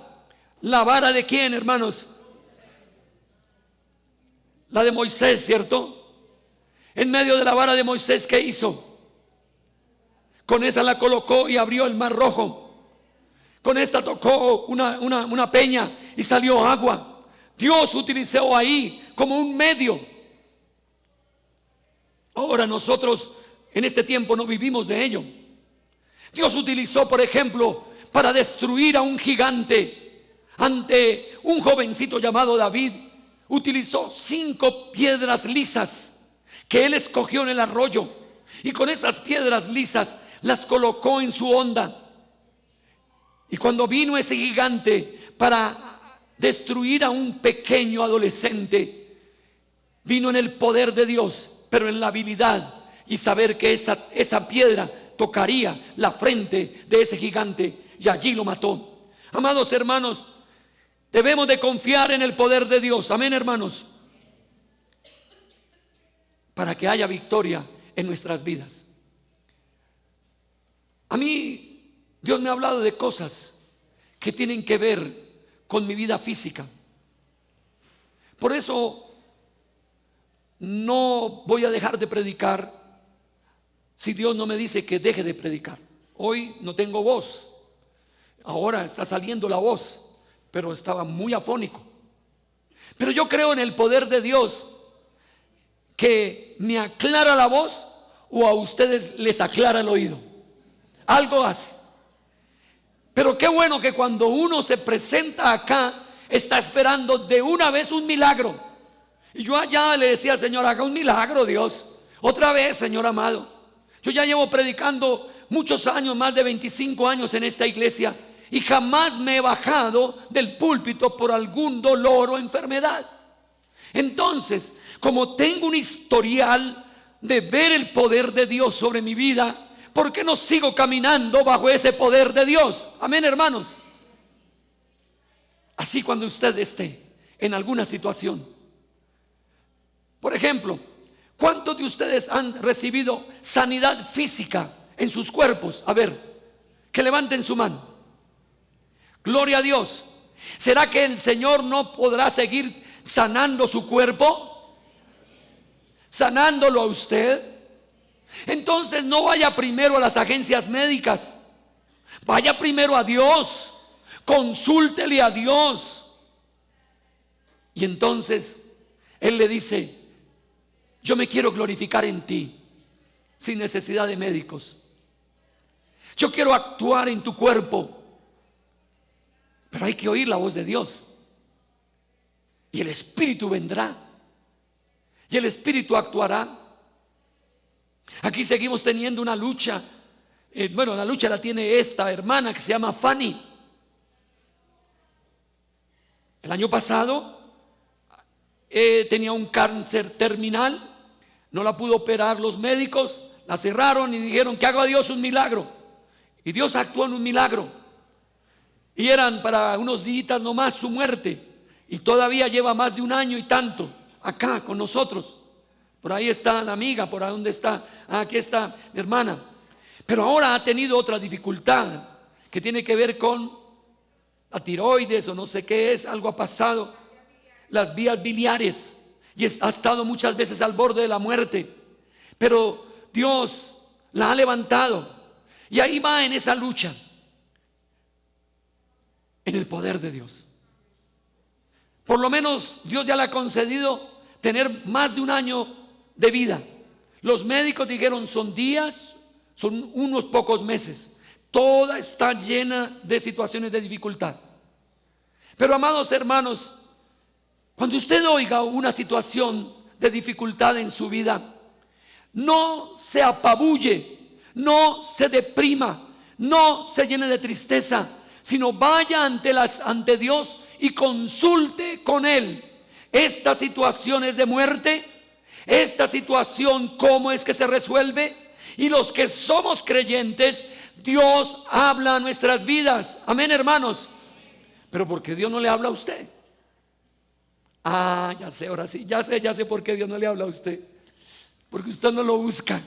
¿La vara de quién, hermanos? la de Moisés, ¿cierto? En medio de la vara de Moisés, ¿qué hizo? Con esa la colocó y abrió el mar rojo. Con esta tocó una peña y salió agua. Dios utilizó ahí como un medio. Ahora nosotros en este tiempo no vivimos de ello. Dios utilizó, por ejemplo, para destruir a un gigante ante un jovencito llamado David. Utilizó 5 piedras lisas que él escogió en el arroyo, y con esas piedras lisas las colocó en su honda. Y cuando vino ese gigante para destruir a un pequeño adolescente, vino en el poder de Dios, pero en la habilidad y saber que esa piedra tocaría la frente de ese gigante, y allí lo mató. Amados hermanos, debemos de confiar en el poder de Dios. Amén, hermanos, para que haya victoria en nuestras vidas. A mí Dios me ha hablado de cosas que tienen que ver con mi vida física. Por eso no voy a dejar de predicar si Dios no me dice que deje de predicar. Hoy no tengo voz, ahora está saliendo la voz, pero estaba muy afónico. Pero yo creo en el poder de Dios, que me aclara la voz o a ustedes les aclara el oído. Algo hace. Pero qué bueno que cuando uno se presenta acá, está esperando de una vez un milagro. Y yo allá le decía: Señor, haga un milagro, Dios. Otra vez, Señor amado. Yo ya llevo predicando muchos años, más de 25 años en esta iglesia, y jamás me he bajado del púlpito por algún dolor o enfermedad. Entonces, como tengo un historial de ver el poder de Dios sobre mi vida, ¿por qué no sigo caminando bajo ese poder de Dios? Amén, hermanos. Así cuando usted esté en alguna situación. Por ejemplo, ¿cuántos de ustedes han recibido sanidad física en sus cuerpos? A ver, que levanten su mano. Gloria a Dios. ¿Será que el Señor no podrá seguir sanando su cuerpo? Sanándolo a usted. Entonces no vaya primero a las agencias médicas, vaya primero a Dios, consúltele a Dios. Y entonces Él le dice: yo me quiero glorificar en ti sin necesidad de médicos. Yo quiero actuar en tu cuerpo, pero hay que oír la voz de Dios. Y el Espíritu vendrá y el Espíritu actuará. Aquí seguimos teniendo una lucha. La lucha la tiene esta hermana que se llama Fanny. El año pasado tenía un cáncer terminal. No la pudo operar los médicos, la cerraron y dijeron que haga Dios un milagro. Y Dios actuó en un milagro. Y eran para unos días nomás su muerte. Y todavía lleva más de un año y tanto acá con nosotros. Por ahí está la amiga, por ahí donde está, aquí está mi hermana. Pero ahora ha tenido otra dificultad que tiene que ver con la tiroides o no sé qué es, algo ha pasado, las vías biliares, y ha estado muchas veces al borde de la muerte. Pero Dios la ha levantado y ahí va en esa lucha, en el poder de Dios. Por lo menos Dios ya le ha concedido tener más de un año de vida. Los médicos dijeron son días, son unos pocos meses. Toda está llena de situaciones de dificultad. Pero amados hermanos, cuando usted oiga una situación de dificultad en su vida, no se apabulle, no se deprima, no se llene de tristeza, sino vaya ante Dios y consulte con Él. Esta situación es de muerte. Esta situación, ¿cómo es que se resuelve? Y los que somos creyentes, Dios habla a nuestras vidas. Amén, hermanos. Pero ¿por qué Dios no le habla a usted? Ya sé, ahora sí, ya sé por qué Dios no le habla a usted. Porque usted no lo busca.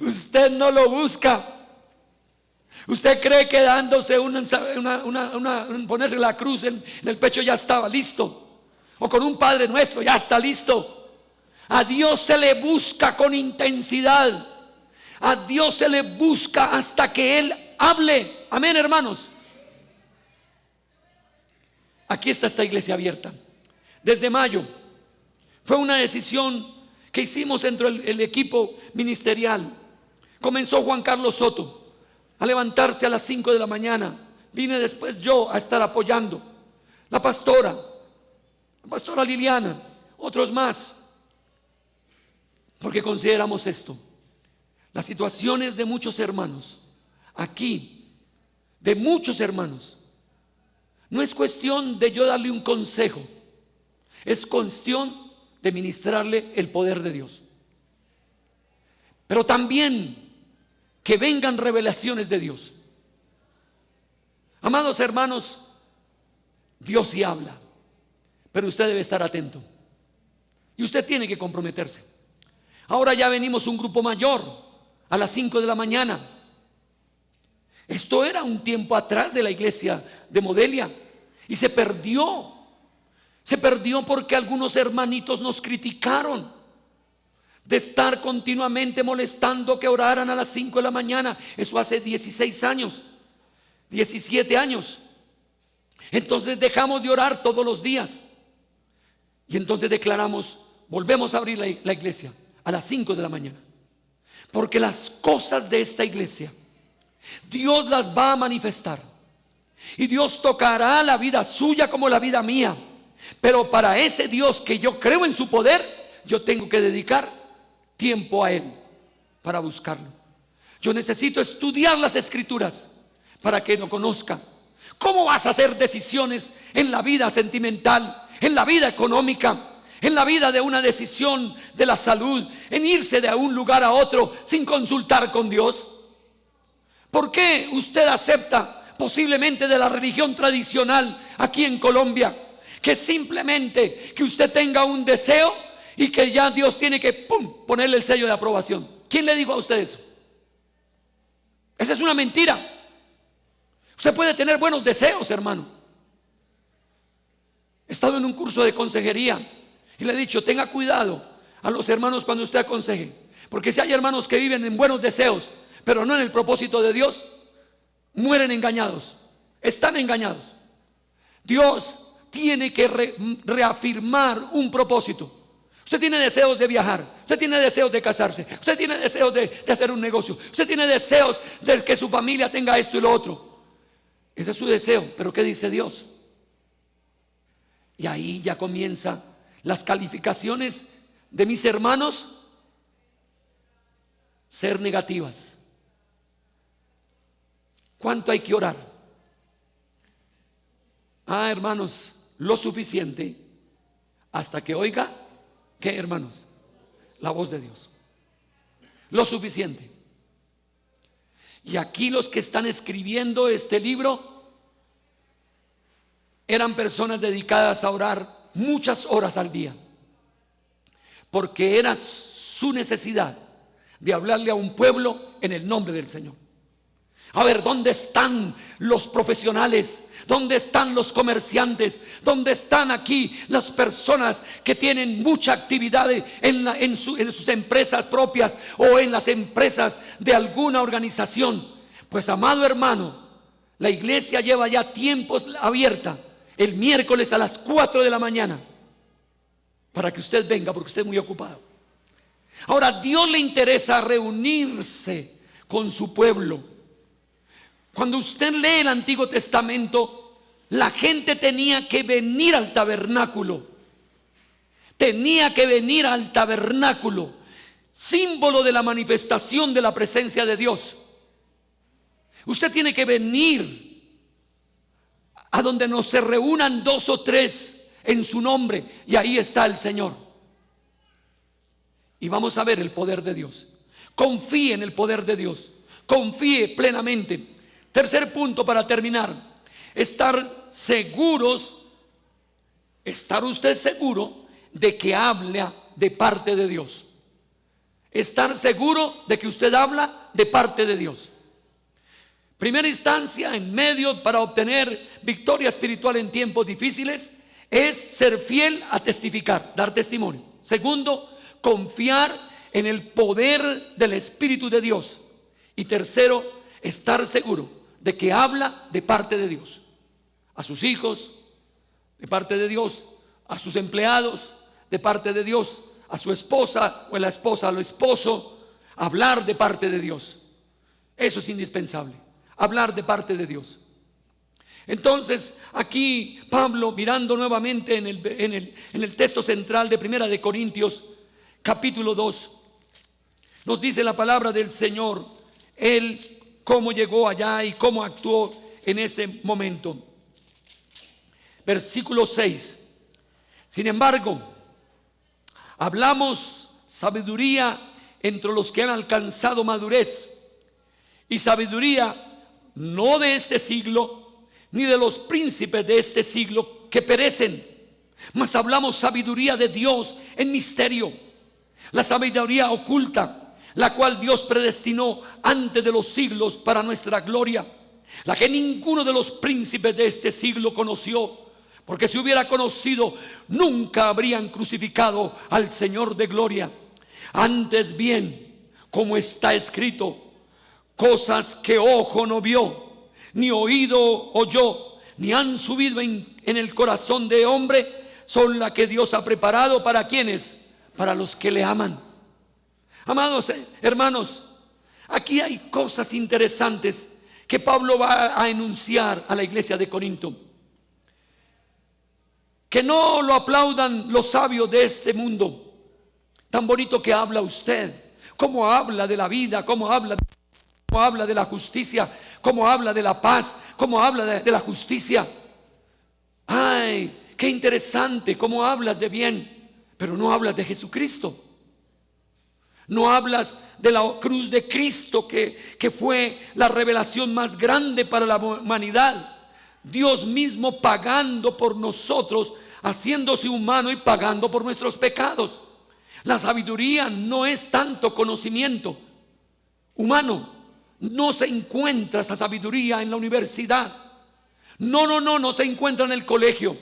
Usted no lo busca. Usted cree que dándose ponerse la cruz en el pecho ya estaba listo. o con un Padre Nuestro, ya está listo. A Dios se le busca con intensidad. A Dios se le busca hasta que Él hable. Amén, hermanos. Aquí está esta iglesia abierta. Desde mayo fue una decisión que hicimos dentro del equipo ministerial. Comenzó Juan Carlos Soto a levantarse a las 5 de la mañana. Vine después yo a estar apoyando. La pastora Liliana, otros más. Porque consideramos esto. Las situaciones de muchos hermanos, aquí, de muchos hermanos, no es cuestión de yo darle un consejo, es cuestión de ministrarle el poder de Dios. Pero también que vengan revelaciones de Dios. Amados hermanos, Dios sí habla, pero usted debe estar atento. Y usted tiene que comprometerse. Ahora ya venimos un grupo mayor a las 5 de la mañana. Esto era un tiempo atrás de la iglesia de Modelia y se perdió. Se perdió porque algunos hermanitos nos criticaron de estar continuamente molestando que oraran a las 5 de la mañana. Eso hace 16 años, 17 años. Entonces dejamos de orar todos los días. Y entonces declaramos, volvemos a abrir la iglesia a las 5 de la mañana. Porque las cosas de esta iglesia, Dios las va a manifestar. Y Dios tocará la vida suya como la vida mía. Pero para ese Dios que yo creo en su poder, yo tengo que dedicar tiempo a Él para buscarlo. Yo necesito estudiar las Escrituras para que lo conozca. ¿Cómo vas a hacer decisiones en la vida sentimental, en la vida económica, en la vida de una decisión de la salud, en irse de un lugar a otro sin consultar con Dios? ¿Por qué usted acepta posiblemente de la religión tradicional aquí en Colombia que simplemente que usted tenga un deseo y que ya Dios tiene que ponerle el sello de aprobación? ¿Quién le dijo a usted eso? Esa es una mentira. Usted puede tener buenos deseos, hermano. He estado en un curso de consejería y le he dicho, tenga cuidado a los hermanos cuando usted aconseje, porque si hay hermanos que viven en buenos deseos pero no en el propósito de Dios, mueren engañados, están engañados. Dios tiene que reafirmar un propósito. Usted tiene deseos de viajar, usted tiene deseos de casarse, usted tiene deseos de hacer un negocio, usted tiene deseos de que su familia tenga esto y lo otro. Ese es su deseo, pero ¿qué dice Dios? Y ahí ya comienza las calificaciones de mis hermanos ser negativas. ¿Cuánto hay que orar? Hermanos, lo suficiente hasta que oiga, ¿qué, hermanos? La voz de Dios. Lo suficiente. Y aquí los que están escribiendo este libro eran personas dedicadas a orar muchas horas al día, porque era su necesidad de hablarle a un pueblo en el nombre del Señor. A ver, ¿dónde están los profesionales? ¿Dónde están los comerciantes? ¿Dónde están aquí las personas que tienen mucha actividad en sus empresas propias o en las empresas de alguna organización? Pues, amado hermano, la iglesia lleva ya tiempos abierta el miércoles a las 4 de la mañana para que usted venga, porque usted es muy ocupado. Ahora, a Dios le interesa reunirse con su pueblo. Cuando usted lee el Antiguo Testamento, la gente tenía que venir al tabernáculo. Tenía que venir al tabernáculo, símbolo de la manifestación de la presencia de Dios. Usted tiene que venir a donde nos se reúnan 2 o 3 en su nombre, y ahí está el Señor. Y vamos a ver el poder de Dios. Confíe en el poder de Dios. Confíe plenamente. Tercer punto para terminar: estar seguros, estar usted seguro de que habla de parte de Dios. Estar seguro de que usted habla de parte de Dios. Primera instancia, en medio para obtener victoria espiritual en tiempos difíciles, es ser fiel a testificar, dar testimonio. Segundo, confiar en el poder del Espíritu de Dios. Y tercero, estar seguro de que habla de parte de Dios. A sus hijos, de parte de Dios. A sus empleados, de parte de Dios. A su esposa o a la esposa, al esposo, hablar de parte de Dios. Eso es indispensable, hablar de parte de Dios. Entonces aquí Pablo, mirando nuevamente en el texto central de Primera de Corintios capítulo 2, nos dice la palabra del Señor, él cómo llegó allá y cómo actuó en ese momento. Versículo 6. Sin embargo, hablamos sabiduría entre los que han alcanzado madurez, y sabiduría no de este siglo, ni de los príncipes de este siglo que perecen, mas hablamos sabiduría de Dios en misterio, la sabiduría oculta, la cual Dios predestinó antes de los siglos para nuestra gloria, la que ninguno de los príncipes de este siglo conoció, porque si hubiera conocido, nunca habrían crucificado al Señor de gloria. Antes bien, como está escrito, cosas que ojo no vio, ni oído oyó, ni han subido en el corazón de hombre, son las que Dios ha preparado para quienes, para los que le aman. Amados hermanos, aquí hay cosas interesantes que Pablo va a enunciar a la iglesia de Corinto. Que no lo aplaudan los sabios de este mundo. Tan bonito que habla usted, cómo habla de la vida, cómo habla de la justicia, cómo habla de la paz, cómo habla de la justicia. Ay, qué interesante cómo hablas de bien, pero no hablas de Jesucristo. No hablas de la cruz de Cristo que fue la revelación más grande para la humanidad. Dios mismo pagando por nosotros, haciéndose humano y pagando por nuestros pecados. La sabiduría no es tanto conocimiento humano. No se encuentra esa sabiduría en la universidad. No se encuentra en el colegio.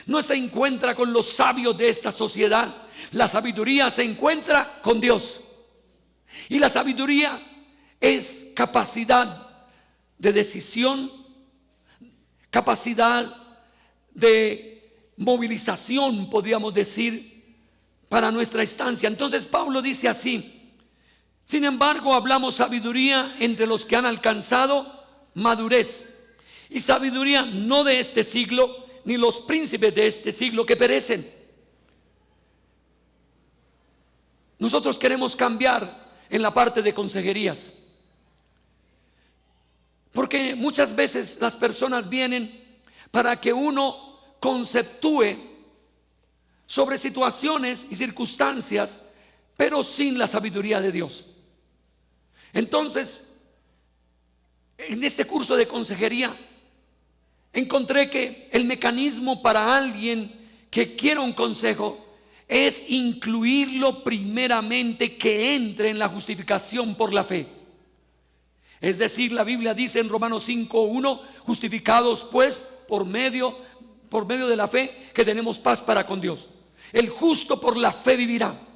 No se encuentra con los sabios de esta sociedad. La sabiduría se encuentra con Dios. Y la sabiduría es capacidad de decisión, capacidad de movilización, podríamos decir, para nuestra estancia. Entonces Pablo dice así: sin embargo, hablamos sabiduría entre los que han alcanzado madurez, y sabiduría no de este siglo, ni los príncipes de este siglo que perecen. Nosotros queremos cambiar en la parte de consejerías, porque muchas veces las personas vienen para que uno conceptúe sobre situaciones y circunstancias, pero sin la sabiduría de Dios. Entonces, en este curso de consejería encontré que el mecanismo para alguien que quiera un consejo es incluirlo primeramente que entre en la justificación por la fe. Es decir, la Biblia dice en Romanos 5:1, justificados pues por medio de la fe, que tenemos paz para con Dios. El justo por la fe vivirá.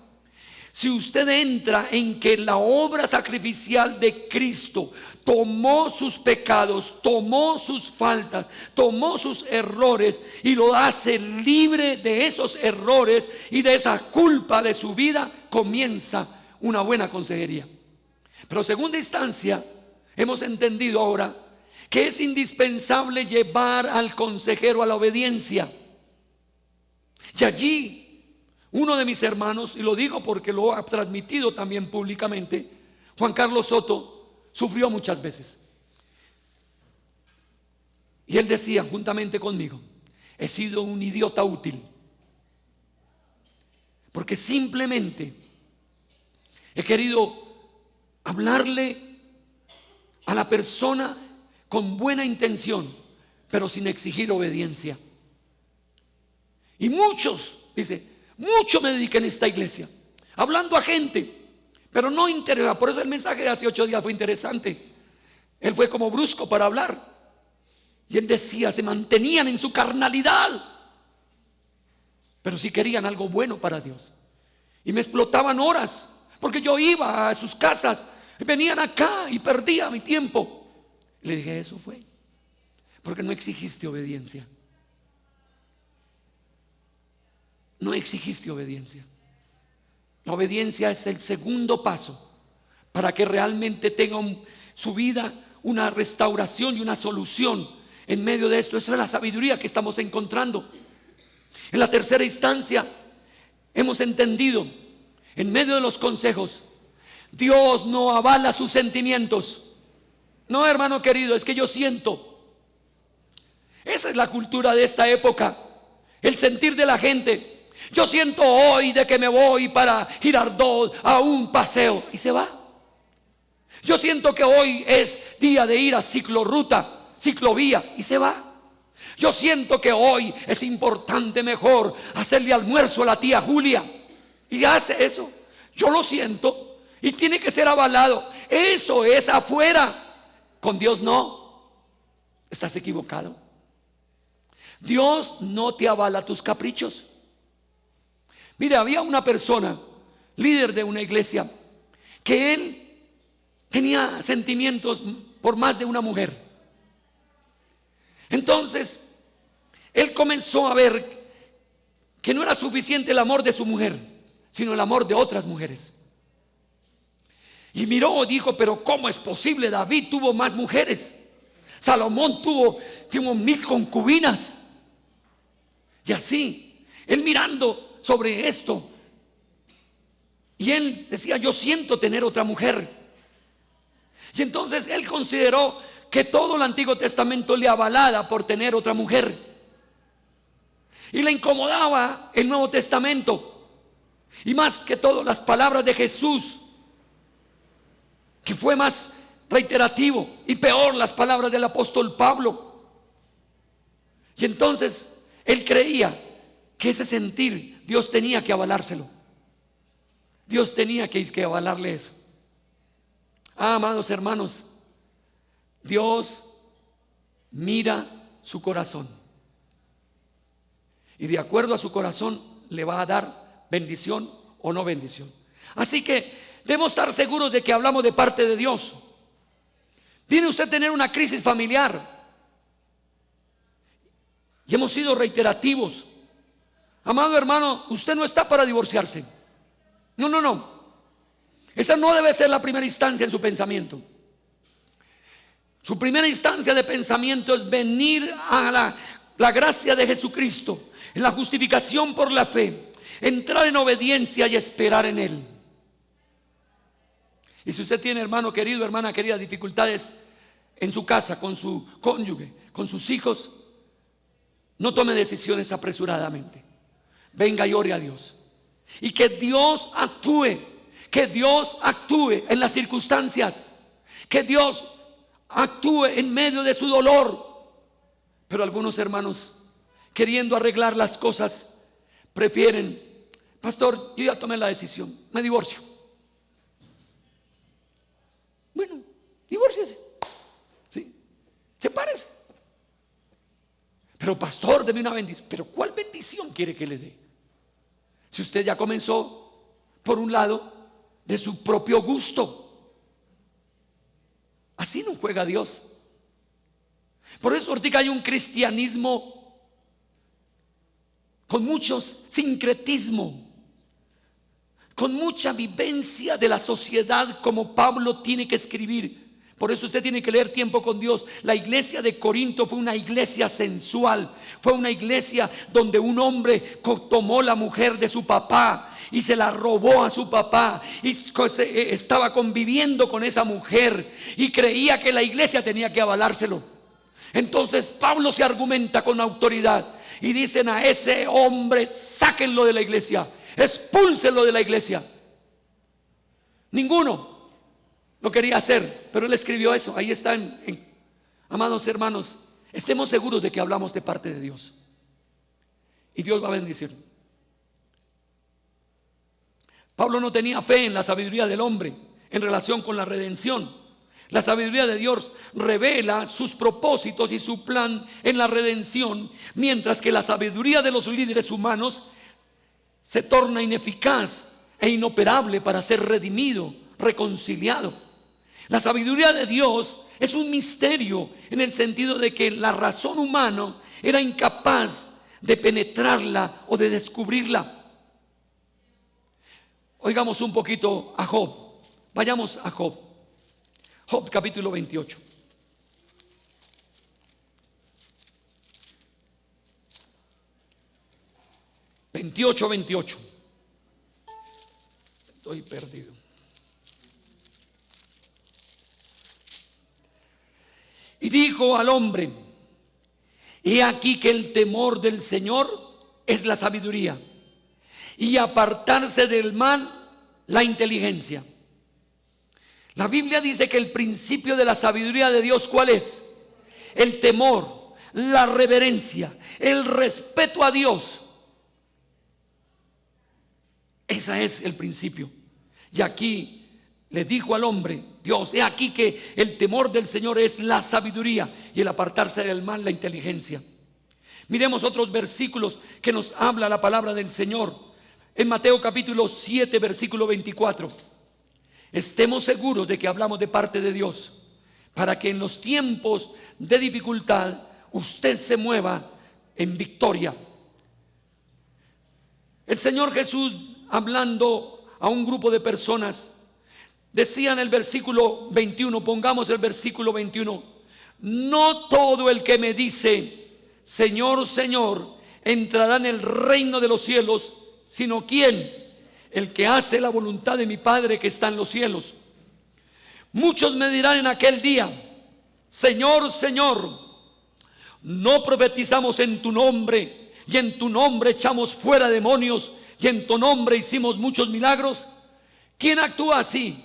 Si usted entra en que la obra sacrificial de Cristo tomó sus pecados, tomó sus faltas, tomó sus errores y lo hace libre de esos errores y de esa culpa de su vida, comienza una buena consejería. Pero en segunda instancia, hemos entendido ahora que es indispensable llevar al consejero a la obediencia. Y allí uno de mis hermanos, y lo digo porque lo ha transmitido también públicamente, Juan Carlos Soto, sufrió muchas veces. Y él decía juntamente conmigo: he sido un idiota útil, porque simplemente he querido hablarle a la persona con buena intención, pero sin exigir obediencia. Y muchos, dice, mucho me dediqué en esta iglesia, hablando a gente, pero no interesa. Por eso el mensaje de hace 8 días fue interesante. Él fue como brusco para hablar. Y él decía, se mantenían en su carnalidad. pero sí querían algo bueno para Dios. Y me explotaban horas, porque yo iba a sus casas, venían acá y perdía mi tiempo. Le dije, eso fue porque no exigiste obediencia. No exigiste obediencia. La obediencia es el segundo paso para que realmente tenga su vida una restauración y una solución en medio de esto. Esa es la sabiduría que estamos encontrando. En la tercera instancia hemos entendido, en medio de los consejos, Dios no avala sus sentimientos. No, hermano querido, es que yo siento. Esa es la cultura de esta época, el sentir de la gente. Yo siento hoy de que me voy para Girardot a un paseo, y se va. Yo siento que hoy es día de ir a ciclorruta, ciclovía, y se va. Yo siento que hoy es importante, mejor hacerle almuerzo a la tía Julia, y hace eso. Yo lo siento y tiene que ser avalado. Eso es afuera. Con Dios no. Estás equivocado. Dios no te avala tus caprichos. Mire, había una persona, líder de una iglesia, que él tenía sentimientos por más de una mujer. Entonces, él comenzó a ver que no era suficiente el amor de su mujer, sino el amor de otras mujeres. Y miró, dijo, pero ¿cómo es posible? David tuvo más mujeres. Salomón tuvo 1000 concubinas. Y así, él mirando sobre esto, y él decía, yo siento tener otra mujer. Y entonces él consideró que todo el Antiguo Testamento le avalara por tener otra mujer, y le incomodaba el Nuevo Testamento, y más que todo las palabras de Jesús, que fue más reiterativo, y peor las palabras del apóstol Pablo. Y entonces él creía que ese sentir Dios tenía que avalárselo. Dios tenía que avalarle eso. Amados hermanos, Dios mira su corazón, y de acuerdo a su corazón le va a dar bendición o no bendición. Así que debemos estar seguros de que hablamos de parte de Dios. Viene usted a tener una crisis familiar y hemos sido reiterativos. Amado hermano, usted no está para divorciarse. No. Esa no debe ser la primera instancia en su pensamiento. Su primera instancia de pensamiento es venir a la gracia de Jesucristo, en la justificación por la fe, entrar en obediencia y esperar en Él. Y si usted tiene, hermano querido, hermana querida, dificultades en su casa, con su cónyuge, con sus hijos, no tome decisiones apresuradamente. Venga y ore a Dios, y que Dios actúe en las circunstancias, que Dios actúe en medio de su dolor. Pero algunos hermanos, queriendo arreglar las cosas, prefieren, pastor, yo ya tomé la decisión, me divorcio. Bueno, divórciese, ¿sí? Sepárese. Pero pastor, deme una bendición. ¿Pero cuál bendición quiere que le dé? Si usted ya comenzó por un lado de su propio gusto. Así no juega Dios. Por eso ahorita hay un cristianismo con mucho sincretismo, con mucha vivencia de la sociedad, como Pablo tiene que escribir. Por eso usted tiene que leer Tiempo con Dios. La iglesia de Corinto fue una iglesia sensual, fue una iglesia donde un hombre tomó la mujer de su papá y se la robó a su papá, y estaba conviviendo con esa mujer y creía que la iglesia tenía que avalárselo. Entonces Pablo se argumenta con autoridad y dicen a ese hombre, sáquenlo de la iglesia, expúlsenlo de la iglesia. Ninguno lo quería hacer, pero él escribió eso. Ahí está amados hermanos, estemos seguros de que hablamos de parte de Dios, y Dios va a bendecir. Pablo no tenía fe en la sabiduría del hombre en relación con la redención. La sabiduría de Dios revela sus propósitos y su plan en la redención, mientras que la sabiduría de los líderes humanos se torna ineficaz e inoperable para ser redimido, reconciliado. La sabiduría de Dios es un misterio en el sentido de que la razón humana era incapaz de penetrarla o de descubrirla. Oigamos un poquito a Job. Vayamos a Job. Job capítulo 28. Estoy perdido. Y dijo al hombre: he aquí que el temor del Señor es la sabiduría, y apartarse del mal la inteligencia. La Biblia dice que el principio de la sabiduría de Dios, ¿cuál es? El temor, la reverencia, el respeto a Dios. Ese es el principio. Y aquí le dijo al hombre Dios: he aquí que el temor del Señor es la sabiduría, y el apartarse del mal la inteligencia. Miremos otros versículos que nos habla la palabra del Señor. En Mateo capítulo 7 versículo 24. Estemos seguros de que hablamos de parte de Dios, para que en los tiempos de dificultad usted se mueva en victoria. El Señor Jesús, hablando a un grupo de personas, decía en el versículo 21, pongamos el versículo 21: no todo el que me dice Señor, Señor, entrará en el reino de los cielos, sino ¿quién? El que hace la voluntad de mi Padre que está en los cielos. Muchos me dirán en aquel día: Señor, Señor, ¿no profetizamos en tu nombre, y en tu nombre echamos fuera demonios, y en tu nombre hicimos muchos milagros? ¿Quién actúa así?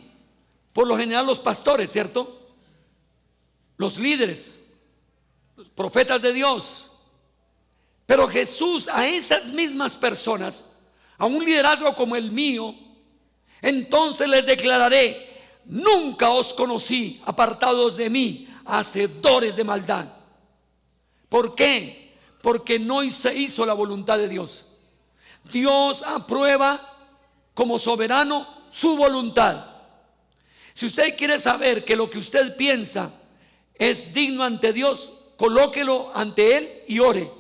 Por lo general los pastores, ¿cierto? Los líderes, los profetas de Dios. Pero Jesús a esas mismas personas, a un liderazgo como el mío, entonces les declararé: nunca os conocí, apartados de mí, hacedores de maldad. ¿Por qué? Porque no se hizo la voluntad de Dios. Dios aprueba como soberano su voluntad. Si usted quiere saber que lo que usted piensa es digno ante Dios, colóquelo ante Él y ore,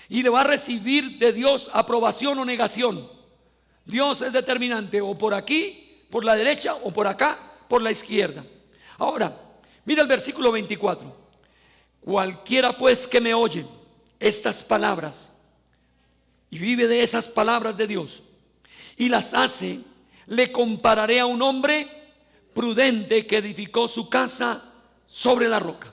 y le va a recibir de Dios aprobación o negación. Dios es determinante, o por aquí, por la derecha, o por acá, por la izquierda. Ahora, mira el versículo 24. Cualquiera pues que me oye estas palabras y vive de esas palabras de Dios y las hace, le compararé a un hombre prudente que edificó su casa sobre la roca.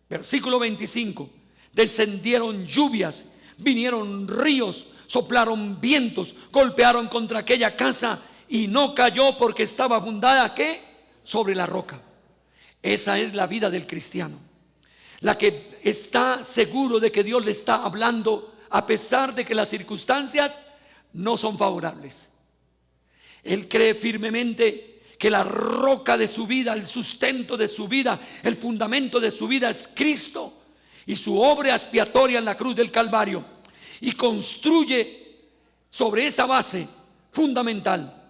Versículo 25. Descendieron lluvias, vinieron ríos, soplaron vientos, golpearon contra aquella casa y no cayó, porque estaba fundada, ¿qué? Sobre la roca. Esa es la vida del cristiano, la que está seguro de que Dios le está hablando a pesar de que las circunstancias no son favorables. Él cree firmemente que la roca de su vida, el sustento de su vida, el fundamento de su vida es Cristo y su obra expiatoria en la cruz del Calvario, y construye sobre esa base fundamental.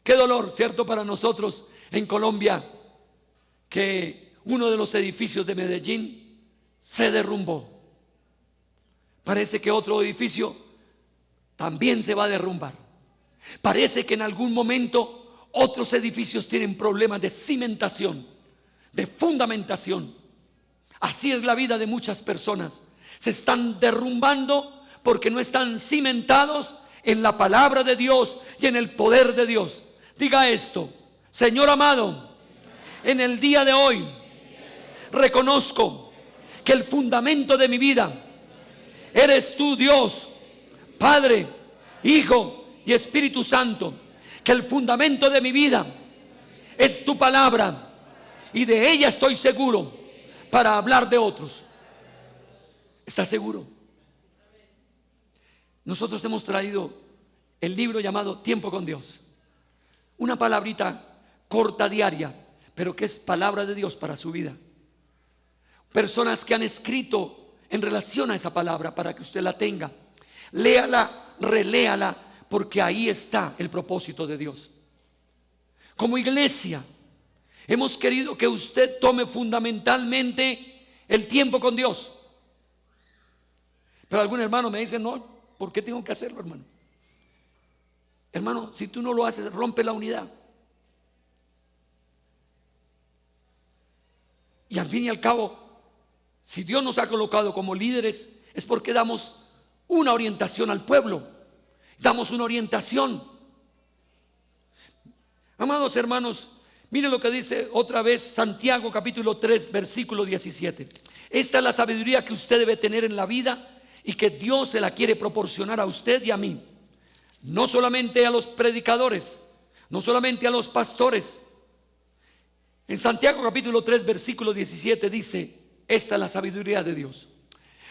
Qué dolor, ¿cierto?, para nosotros en Colombia, que uno de los edificios de Medellín se derrumbó. Parece que otro edificio también se va a derrumbar. Parece que en algún momento otros edificios tienen problemas de cimentación, de fundamentación. Así es la vida de muchas personas. Se están derrumbando porque no están cimentados en la palabra de Dios y en el poder de Dios. Diga esto: Señor amado, en el día de hoy reconozco que el fundamento de mi vida eres tú, Dios, Padre, Hijo y Espíritu Santo. Que el fundamento de mi vida es tu palabra, y de ella estoy seguro para hablar de otros. ¿Estás seguro? Nosotros hemos traído el libro llamado Tiempo con Dios, una palabrita corta diaria, pero que es palabra de Dios para su vida. Personas que han escrito en relación a esa palabra para que usted la tenga. Léala reléala, porque ahí está el propósito de Dios. Como iglesia, hemos querido que usted tome fundamentalmente el tiempo con Dios. Pero algún hermano me dice, no, ¿por qué tengo que hacerlo, hermano? Hermano, si tú no lo haces, rompe la unidad. Y al fin y al cabo, si Dios nos ha colocado como líderes, es porque damos una orientación al pueblo, damos una orientación. Amados hermanos, miren lo que dice otra vez Santiago capítulo 3 versículo 17. Esta es la sabiduría que usted debe tener en la vida y que Dios se la quiere proporcionar a usted y a mí. No solamente a los predicadores, no solamente a los pastores. En Santiago capítulo 3 versículo 17 dice: esta es la sabiduría de Dios.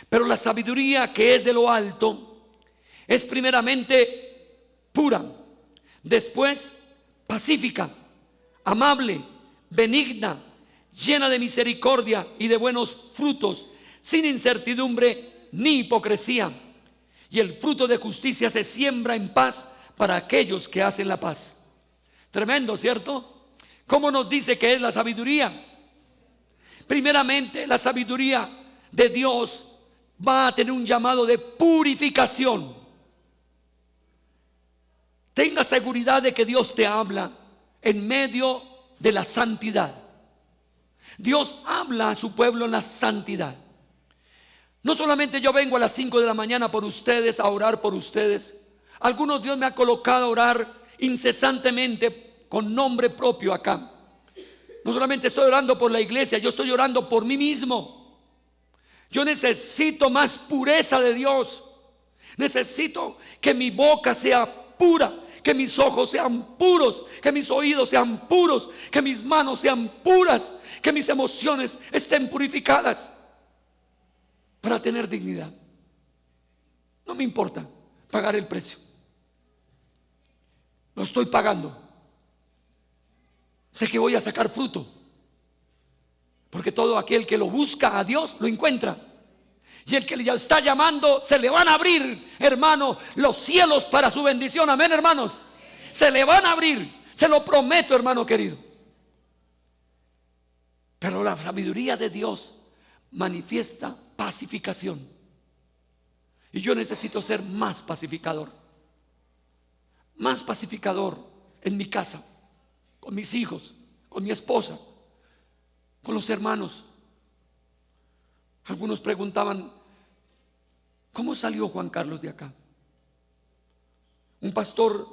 Pero la sabiduría que es de lo alto es primeramente pura, después pacífica, amable, benigna, llena de misericordia y de buenos frutos, sin incertidumbre ni hipocresía. Y el fruto de justicia se siembra en paz para aquellos que hacen la paz. Tremendo, ¿cierto? ¿Cómo nos dice que es la sabiduría? Primeramente, la sabiduría de Dios va a tener un llamado de purificación. Tenga seguridad de que Dios te habla en medio de la santidad. Dios habla a su pueblo en la santidad. No solamente yo vengo a las 5 de la mañana por ustedes, a orar por ustedes. Algunos Dios me ha colocado a orar incesantemente con nombre propio acá. No solamente estoy orando por la iglesia, yo estoy orando por mí mismo. Yo necesito más pureza de Dios. Necesito que mi boca sea pura, que mis ojos sean puros, que mis oídos sean puros, que mis manos sean puras, que mis emociones estén purificadas para tener dignidad. No me importa pagar el precio. Lo estoy pagando. Sé que voy a sacar fruto, porque todo aquel que lo busca a Dios lo encuentra. Y el que le está llamando, se le van a abrir, hermano, los cielos para su bendición. Amén, hermanos. Se le van a abrir, se lo prometo, hermano querido. Pero la sabiduría de Dios manifiesta pacificación. Y yo necesito ser más pacificador. Más pacificador en mi casa, con mis hijos, con mi esposa, con los hermanos. Algunos preguntaban: ¿cómo salió Juan Carlos de acá? Un pastor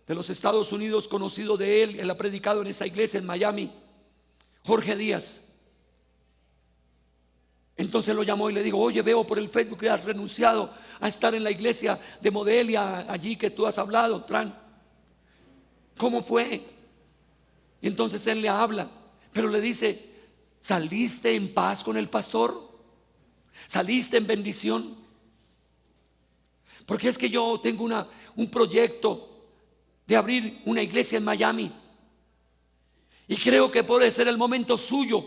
de los Estados Unidos, conocido de él ha predicado en esa iglesia en Miami, Jorge Díaz. Entonces lo llamó y le digo: oye, veo por el Facebook que has renunciado a estar en la iglesia de Modelia, allí que tú has hablado, ¿cómo fue? Y entonces él le habla, pero le dice: ¿saliste en paz con el pastor? ¿Saliste en bendición? Porque es que yo tengo un proyecto de abrir una iglesia en Miami, y creo que puede ser el momento suyo,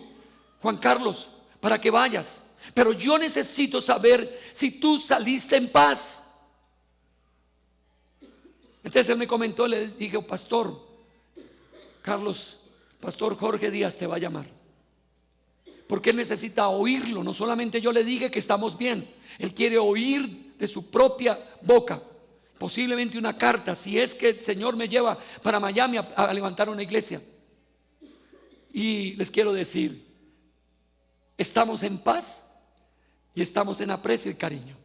Juan Carlos, para que vayas. Pero yo necesito saber si tú saliste en paz. Entonces él me comentó, le dije: pastor Carlos, pastor Jorge Díaz te va a llamar, porque él necesita oírlo. No solamente yo le dije que estamos bien, él quiere oír de su propia boca, posiblemente una carta, si es que el Señor me lleva para Miami a levantar una iglesia. Y les quiero decir, estamos en paz y estamos en aprecio y cariño.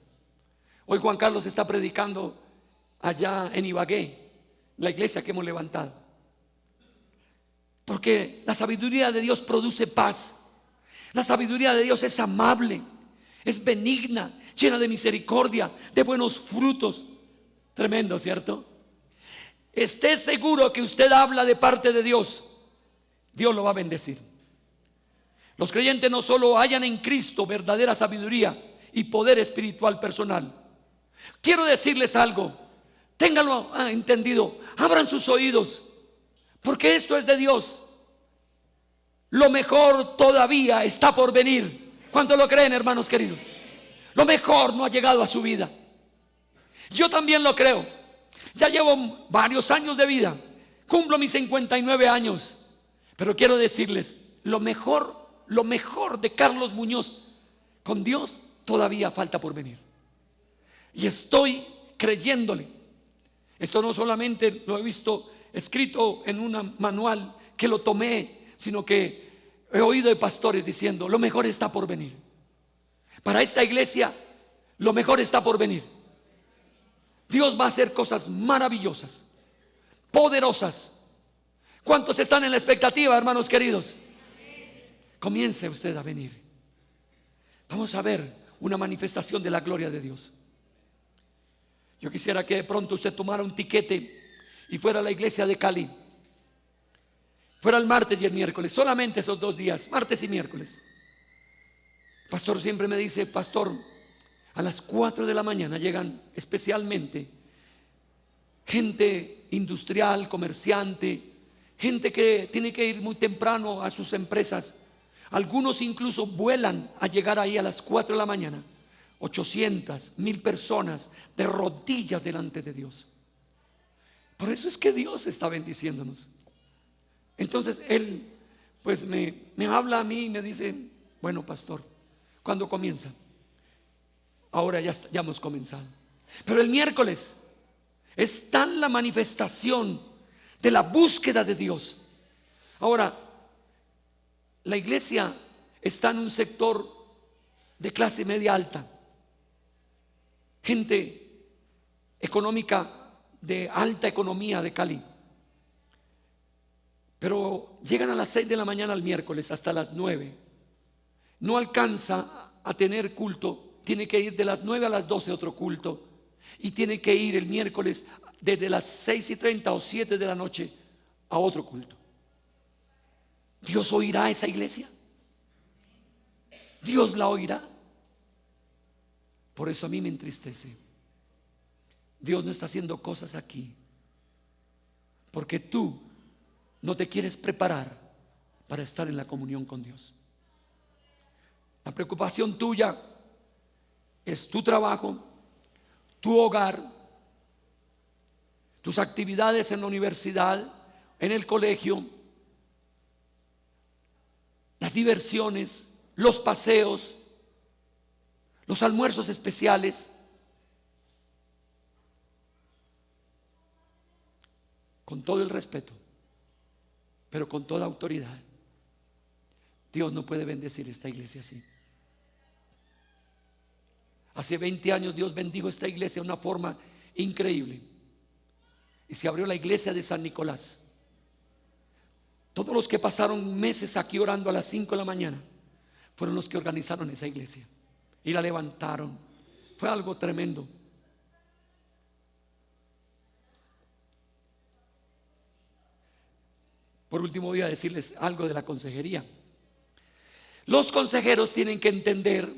Hoy Juan Carlos está predicando allá en Ibagué, la iglesia que hemos levantado, porque la sabiduría de Dios produce paz. La sabiduría de Dios es amable, es benigna, llena de misericordia, de buenos frutos. Tremendo, ¿cierto? Esté seguro que usted habla de parte de Dios, Dios lo va a bendecir. Los creyentes no solo hallan en Cristo verdadera sabiduría y poder espiritual personal. Quiero decirles algo, ténganlo entendido, abran sus oídos, porque esto es de Dios. Lo mejor todavía está por venir. ¿Cuántos lo creen, hermanos queridos? Lo mejor no ha llegado a su vida. Yo también lo creo. Ya llevo varios años de vida. Cumplo mis 59 años. Pero quiero decirles, lo mejor de Carlos Muñoz con Dios todavía falta por venir. Y estoy creyéndole. Esto no solamente lo he visto escrito en un manual que lo tomé, sino que he oído de pastores diciendo, lo mejor está por venir. Para esta iglesia, lo mejor está por venir. Dios va a hacer cosas maravillosas, poderosas. ¿Cuántos están en la expectativa, hermanos queridos? Comience usted a venir. Vamos a ver una manifestación de la gloria de Dios. Yo quisiera que de pronto usted tomara un tiquete y fuera a la iglesia de Cali. Fuera el martes y el miércoles, solamente esos 2 días, martes y miércoles. El pastor siempre me dice, pastor, a las 4 de la mañana llegan especialmente gente industrial, comerciante, gente que tiene que ir muy temprano a sus empresas. Algunos incluso vuelan a llegar ahí a las 4 de la mañana. 800, 1000 personas de rodillas delante de Dios. Por eso es que Dios está bendiciéndonos. Entonces Él pues me habla a mí y me dice, bueno, pastor, ¿cuándo comienza? Ahora ya hemos comenzado. Pero el miércoles es tan la manifestación de la búsqueda de Dios. Ahora, la iglesia está en un sector de clase media alta. Gente económica de alta economía de Cali. Pero llegan a las 6 de la mañana el miércoles hasta las 9. No alcanza a tener culto. Tiene que ir de las 9 a las 12 otro culto. Y tiene que ir el miércoles desde las 6:30 o 7 de la noche a otro culto. ¿Dios oirá a esa iglesia? ¿Dios la oirá? Por eso a mí me entristece. Dios no está haciendo cosas aquí porque tú no te quieres preparar para estar en la comunión con Dios. La preocupación tuya es tu trabajo, tu hogar, tus actividades en la universidad, en el colegio, las diversiones, los paseos, los almuerzos especiales. Con todo el respeto, pero con toda autoridad, Dios no puede bendecir esta iglesia así. Hace 20 años Dios bendijo esta iglesia de una forma increíble. Y se abrió la iglesia de San Nicolás. Todos los que pasaron meses aquí orando a las 5 de la mañana fueron los que organizaron esa iglesia y la levantaron. Fue algo tremendo. Por último voy a decirles algo de la consejería. Los consejeros tienen que entender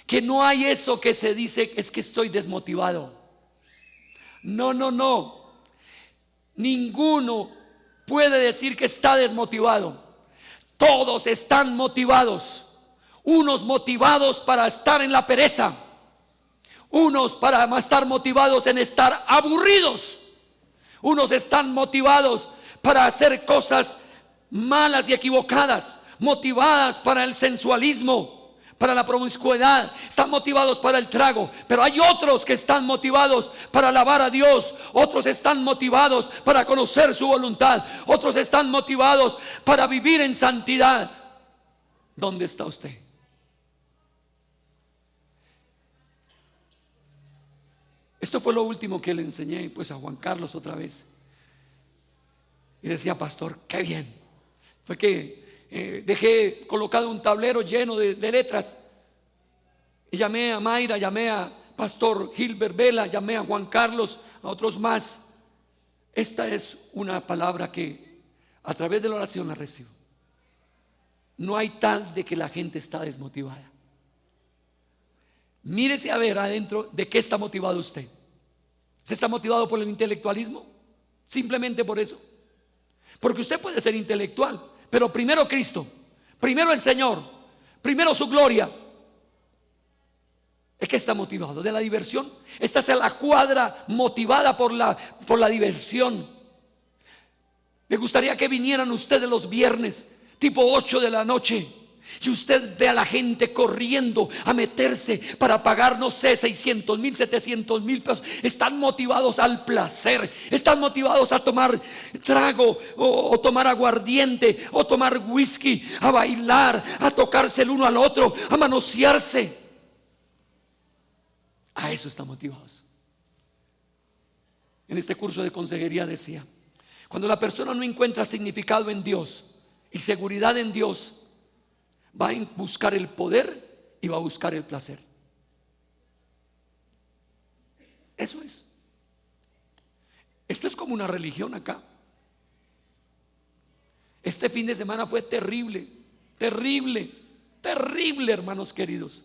que no hay eso que se dice es que estoy desmotivado. No. Ninguno puede decir que está desmotivado. Todos están motivados. Unos motivados para estar en la pereza. Unos para estar motivados en estar aburridos. Unos están motivados para hacer cosas malas y equivocadas, motivadas para el sensualismo, para la promiscuidad, están motivados para el trago. Pero hay otros que están motivados para alabar a Dios, otros están motivados para conocer su voluntad, otros están motivados para vivir en santidad. ¿Dónde está usted? Esto fue lo último que le enseñé pues a Juan Carlos otra vez. Y decía, pastor, qué bien. Fue que dejé colocado un tablero lleno de letras. Y llamé a Mayra, llamé a pastor Gilbert Vela, llamé a Juan Carlos, a otros más. Esta es una palabra que a través de la oración la recibo. No hay tal de que la gente está desmotivada. Mírese a ver adentro de qué está motivado usted. ¿Se está motivado por el intelectualismo? Simplemente por eso. Porque usted puede ser intelectual, pero primero Cristo, primero el Señor, primero su gloria. Es qué está motivado? ¿De la diversión? Esta es la cuadra motivada por la diversión. Me gustaría que vinieran ustedes los viernes, tipo 8 de la noche, y usted ve a la gente corriendo a meterse para pagar, no sé, 600,000, 700,000 pesos. Están motivados al placer, están motivados a tomar trago o tomar aguardiente o tomar whisky, a bailar, a tocarse el uno al otro, a manosearse. A eso están motivados. En este curso de consejería decía: cuando la persona no encuentra significado en Dios y seguridad en Dios, va a buscar el poder y va a buscar el placer. Eso es. Esto es como una religión acá. Este fin de semana fue terrible, terrible, terrible, hermanos queridos.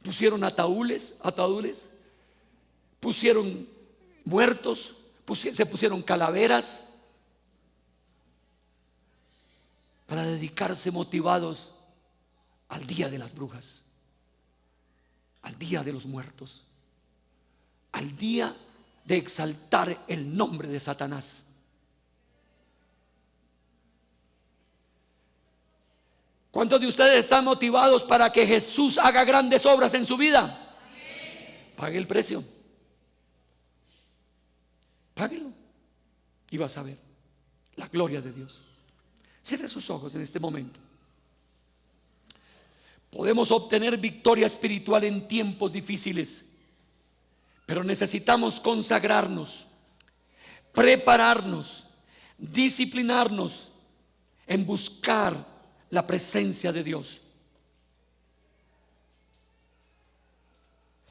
Pusieron ataúdes, pusieron muertos, se pusieron calaveras para dedicarse motivados al día de las brujas, al día de los muertos, al día de exaltar el nombre de Satanás. ¿Cuántos de ustedes están motivados para que Jesús haga grandes obras en su vida? Pague el precio. Páguelo y vas a ver la gloria de Dios. Cierre sus ojos en este momento. Podemos obtener victoria espiritual en tiempos difíciles, pero necesitamos consagrarnos, prepararnos, disciplinarnos en buscar la presencia de Dios.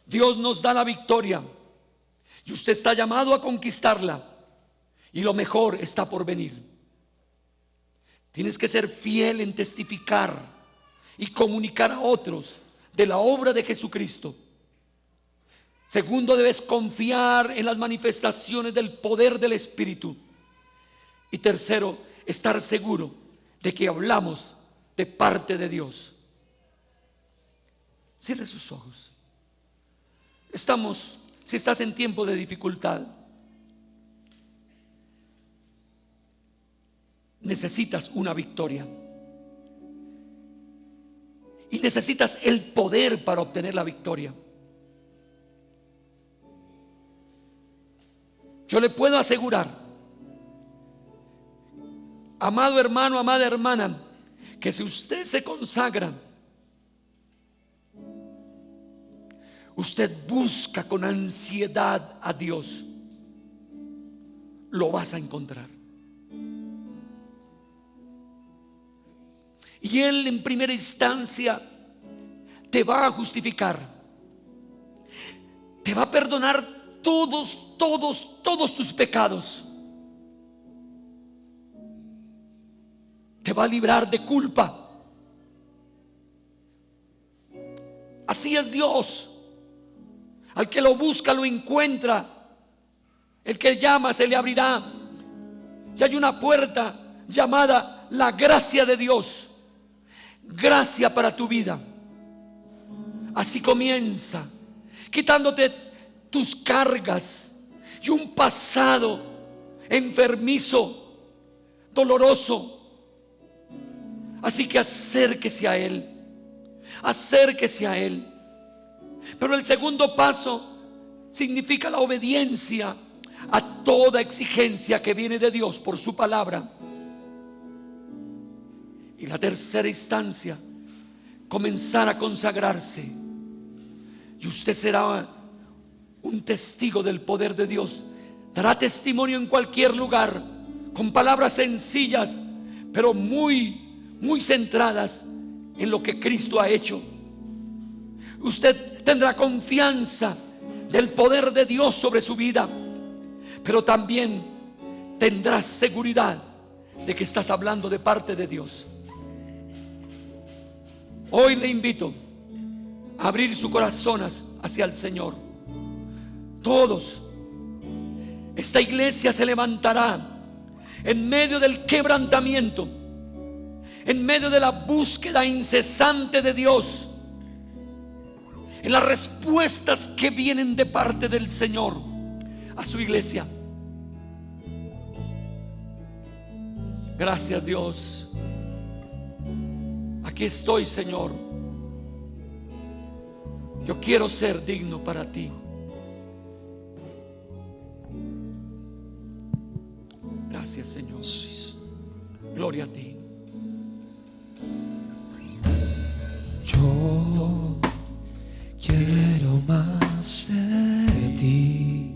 Dios nos da la victoria y usted está llamado a conquistarla, y lo mejor está por venir. Tienes que ser fiel en testificar y comunicar a otros de la obra de Jesucristo. Segundo, debes confiar en las manifestaciones del poder del Espíritu. Y tercero, estar seguro de que hablamos de parte de Dios. Cierre sus ojos. Si estás en tiempo de dificultad, necesitas una victoria y necesitas el poder para obtener la victoria. Yo le puedo asegurar, amado hermano, amada hermana, que si usted se consagra, usted busca con ansiedad a Dios, lo vas a encontrar. Y Él en primera instancia te va a justificar, te va a perdonar todos tus pecados, te va a librar de culpa. Así es Dios. Al que lo busca lo encuentra, el que llama se le abrirá. Y hay una puerta llamada la gracia de Dios. Gracia para tu vida. Así comienza, quitándote tus cargas y un pasado enfermizo, doloroso. Así que acérquese a Él, acérquese a Él. Pero el segundo paso significa la obediencia a toda exigencia que viene de Dios por su palabra. Y la tercera instancia, comenzar a consagrarse. Y usted será un testigo del poder de Dios. Dará testimonio en cualquier lugar, con palabras sencillas, pero muy centradas en lo que Cristo ha hecho. Usted tendrá confianza del poder de Dios sobre su vida, pero también tendrás seguridad de que estás hablando de parte de Dios. Hoy le invito a abrir su corazón hacia el Señor. Todos, esta iglesia se levantará en medio del quebrantamiento, en medio de la búsqueda incesante de Dios, en las respuestas que vienen de parte del Señor a su iglesia. Gracias, Dios. Aquí estoy, Señor. Yo quiero ser digno para ti. Gracias, Señor. Gloria a ti. Yo quiero más de ti.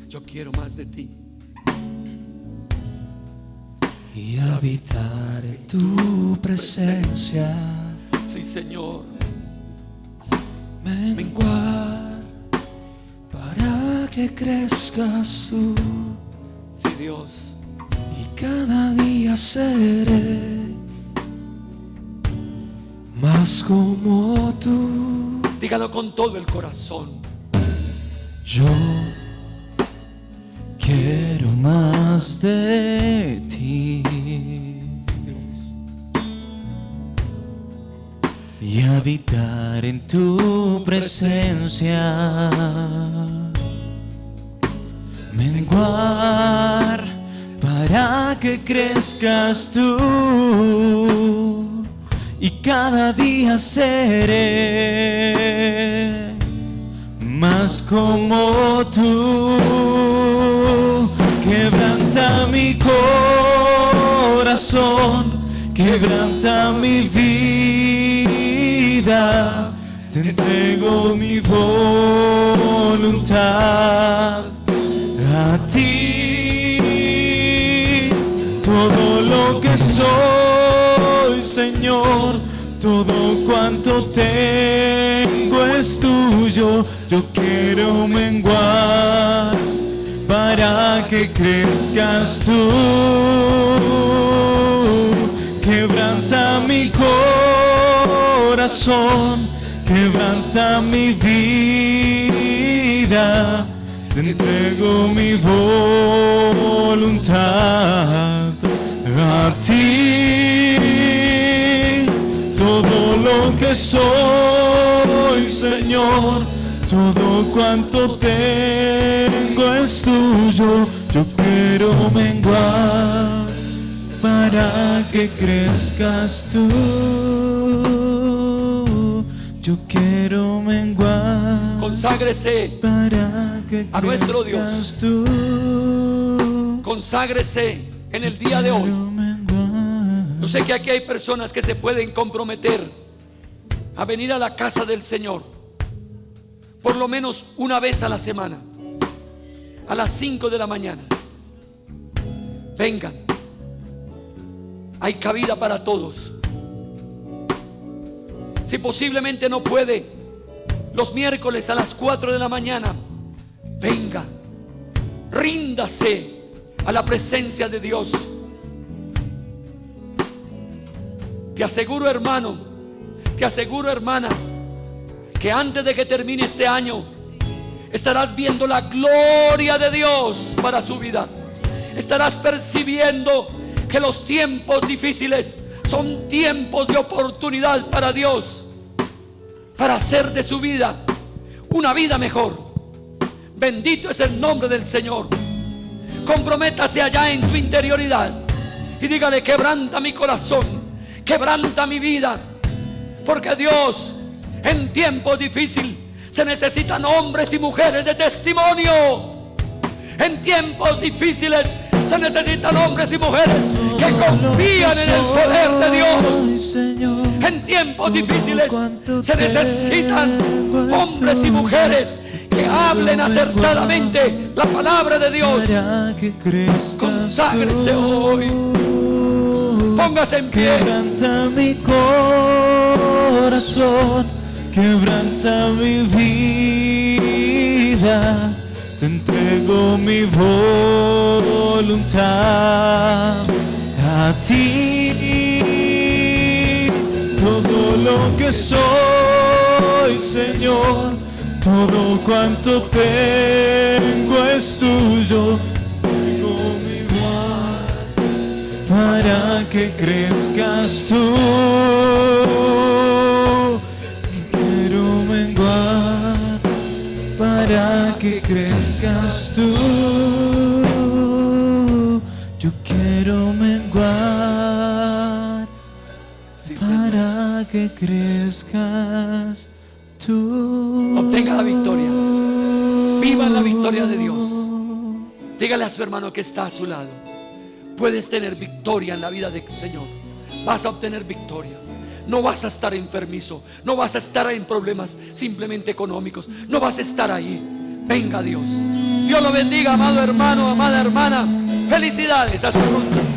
Yo quiero más de ti. Y habitar en tu presencia. Sí, Señor. Menguar para que crezcas tú. Sí, Dios. Y cada día seré más como tú. Dígalo con todo el corazón. Yo quiero más de ti. Y habitar en tu presencia. Menguar para que crezcas tú. Y cada día seré más como tú. Quebranta mi corazón, quebranta mi vida. Te entrego mi voluntad a ti. Todo lo que soy, Señor, todo cuanto tengo es tuyo. Yo quiero menguar para que crezcas tú. Quebranta mi corazón, quebranta mi vida. Te entrego mi voluntad a ti. Todo lo que soy, Señor, todo cuanto tengo es tuyo. Yo quiero menguar para que crezcas tú. Yo quiero menguar. Conságrese para que a nuestro Dios. crezcas tú. Conságrese en el día de hoy. Yo sé que aquí hay personas que se pueden comprometer a venir a la casa del Señor por lo menos una vez a la semana, a las 5 de la mañana. Vengan, hay cabida para todos. Si posiblemente no puede los miércoles a las 4 de la mañana, venga, ríndase a la presencia de Dios. Te aseguro, hermano, te aseguro, hermana, que antes de que termine este año estarás viendo la gloria de Dios para su vida. Estarás percibiendo que los tiempos difíciles son tiempos de oportunidad para Dios, para hacer de su vida una vida mejor. Bendito es el nombre del Señor. Comprométase allá en su interioridad y dígale: quebranta mi corazón, quebranta mi vida, porque Dios, en tiempos difíciles se necesitan hombres y mujeres de testimonio. En tiempos difíciles se necesitan hombres y mujeres que confían en el poder de Dios. En tiempos difíciles se necesitan hombres y mujeres que hablen acertadamente la palabra de Dios. Conságrese hoy. Póngase en pie. Quebranta mi corazón, quebranta mi vida. Te entrego mi voluntad a ti. Todo lo que soy, Señor, todo cuanto tengo es tuyo. Tengo mi guarda para que crezcas tú. Quiero menguar para que crezcas tú. Yo quiero menguar para que crezcas tú. Obtenga la victoria. Viva la victoria de Dios. Dígale a su hermano que está a su lado: puedes tener victoria en la vida del Señor. Vas a obtener victoria. No vas a estar enfermizo, no vas a estar en problemas simplemente económicos, no vas a estar ahí. Venga Dios. Dios lo bendiga, amado hermano, amada hermana. Felicidades. Hasta pronto.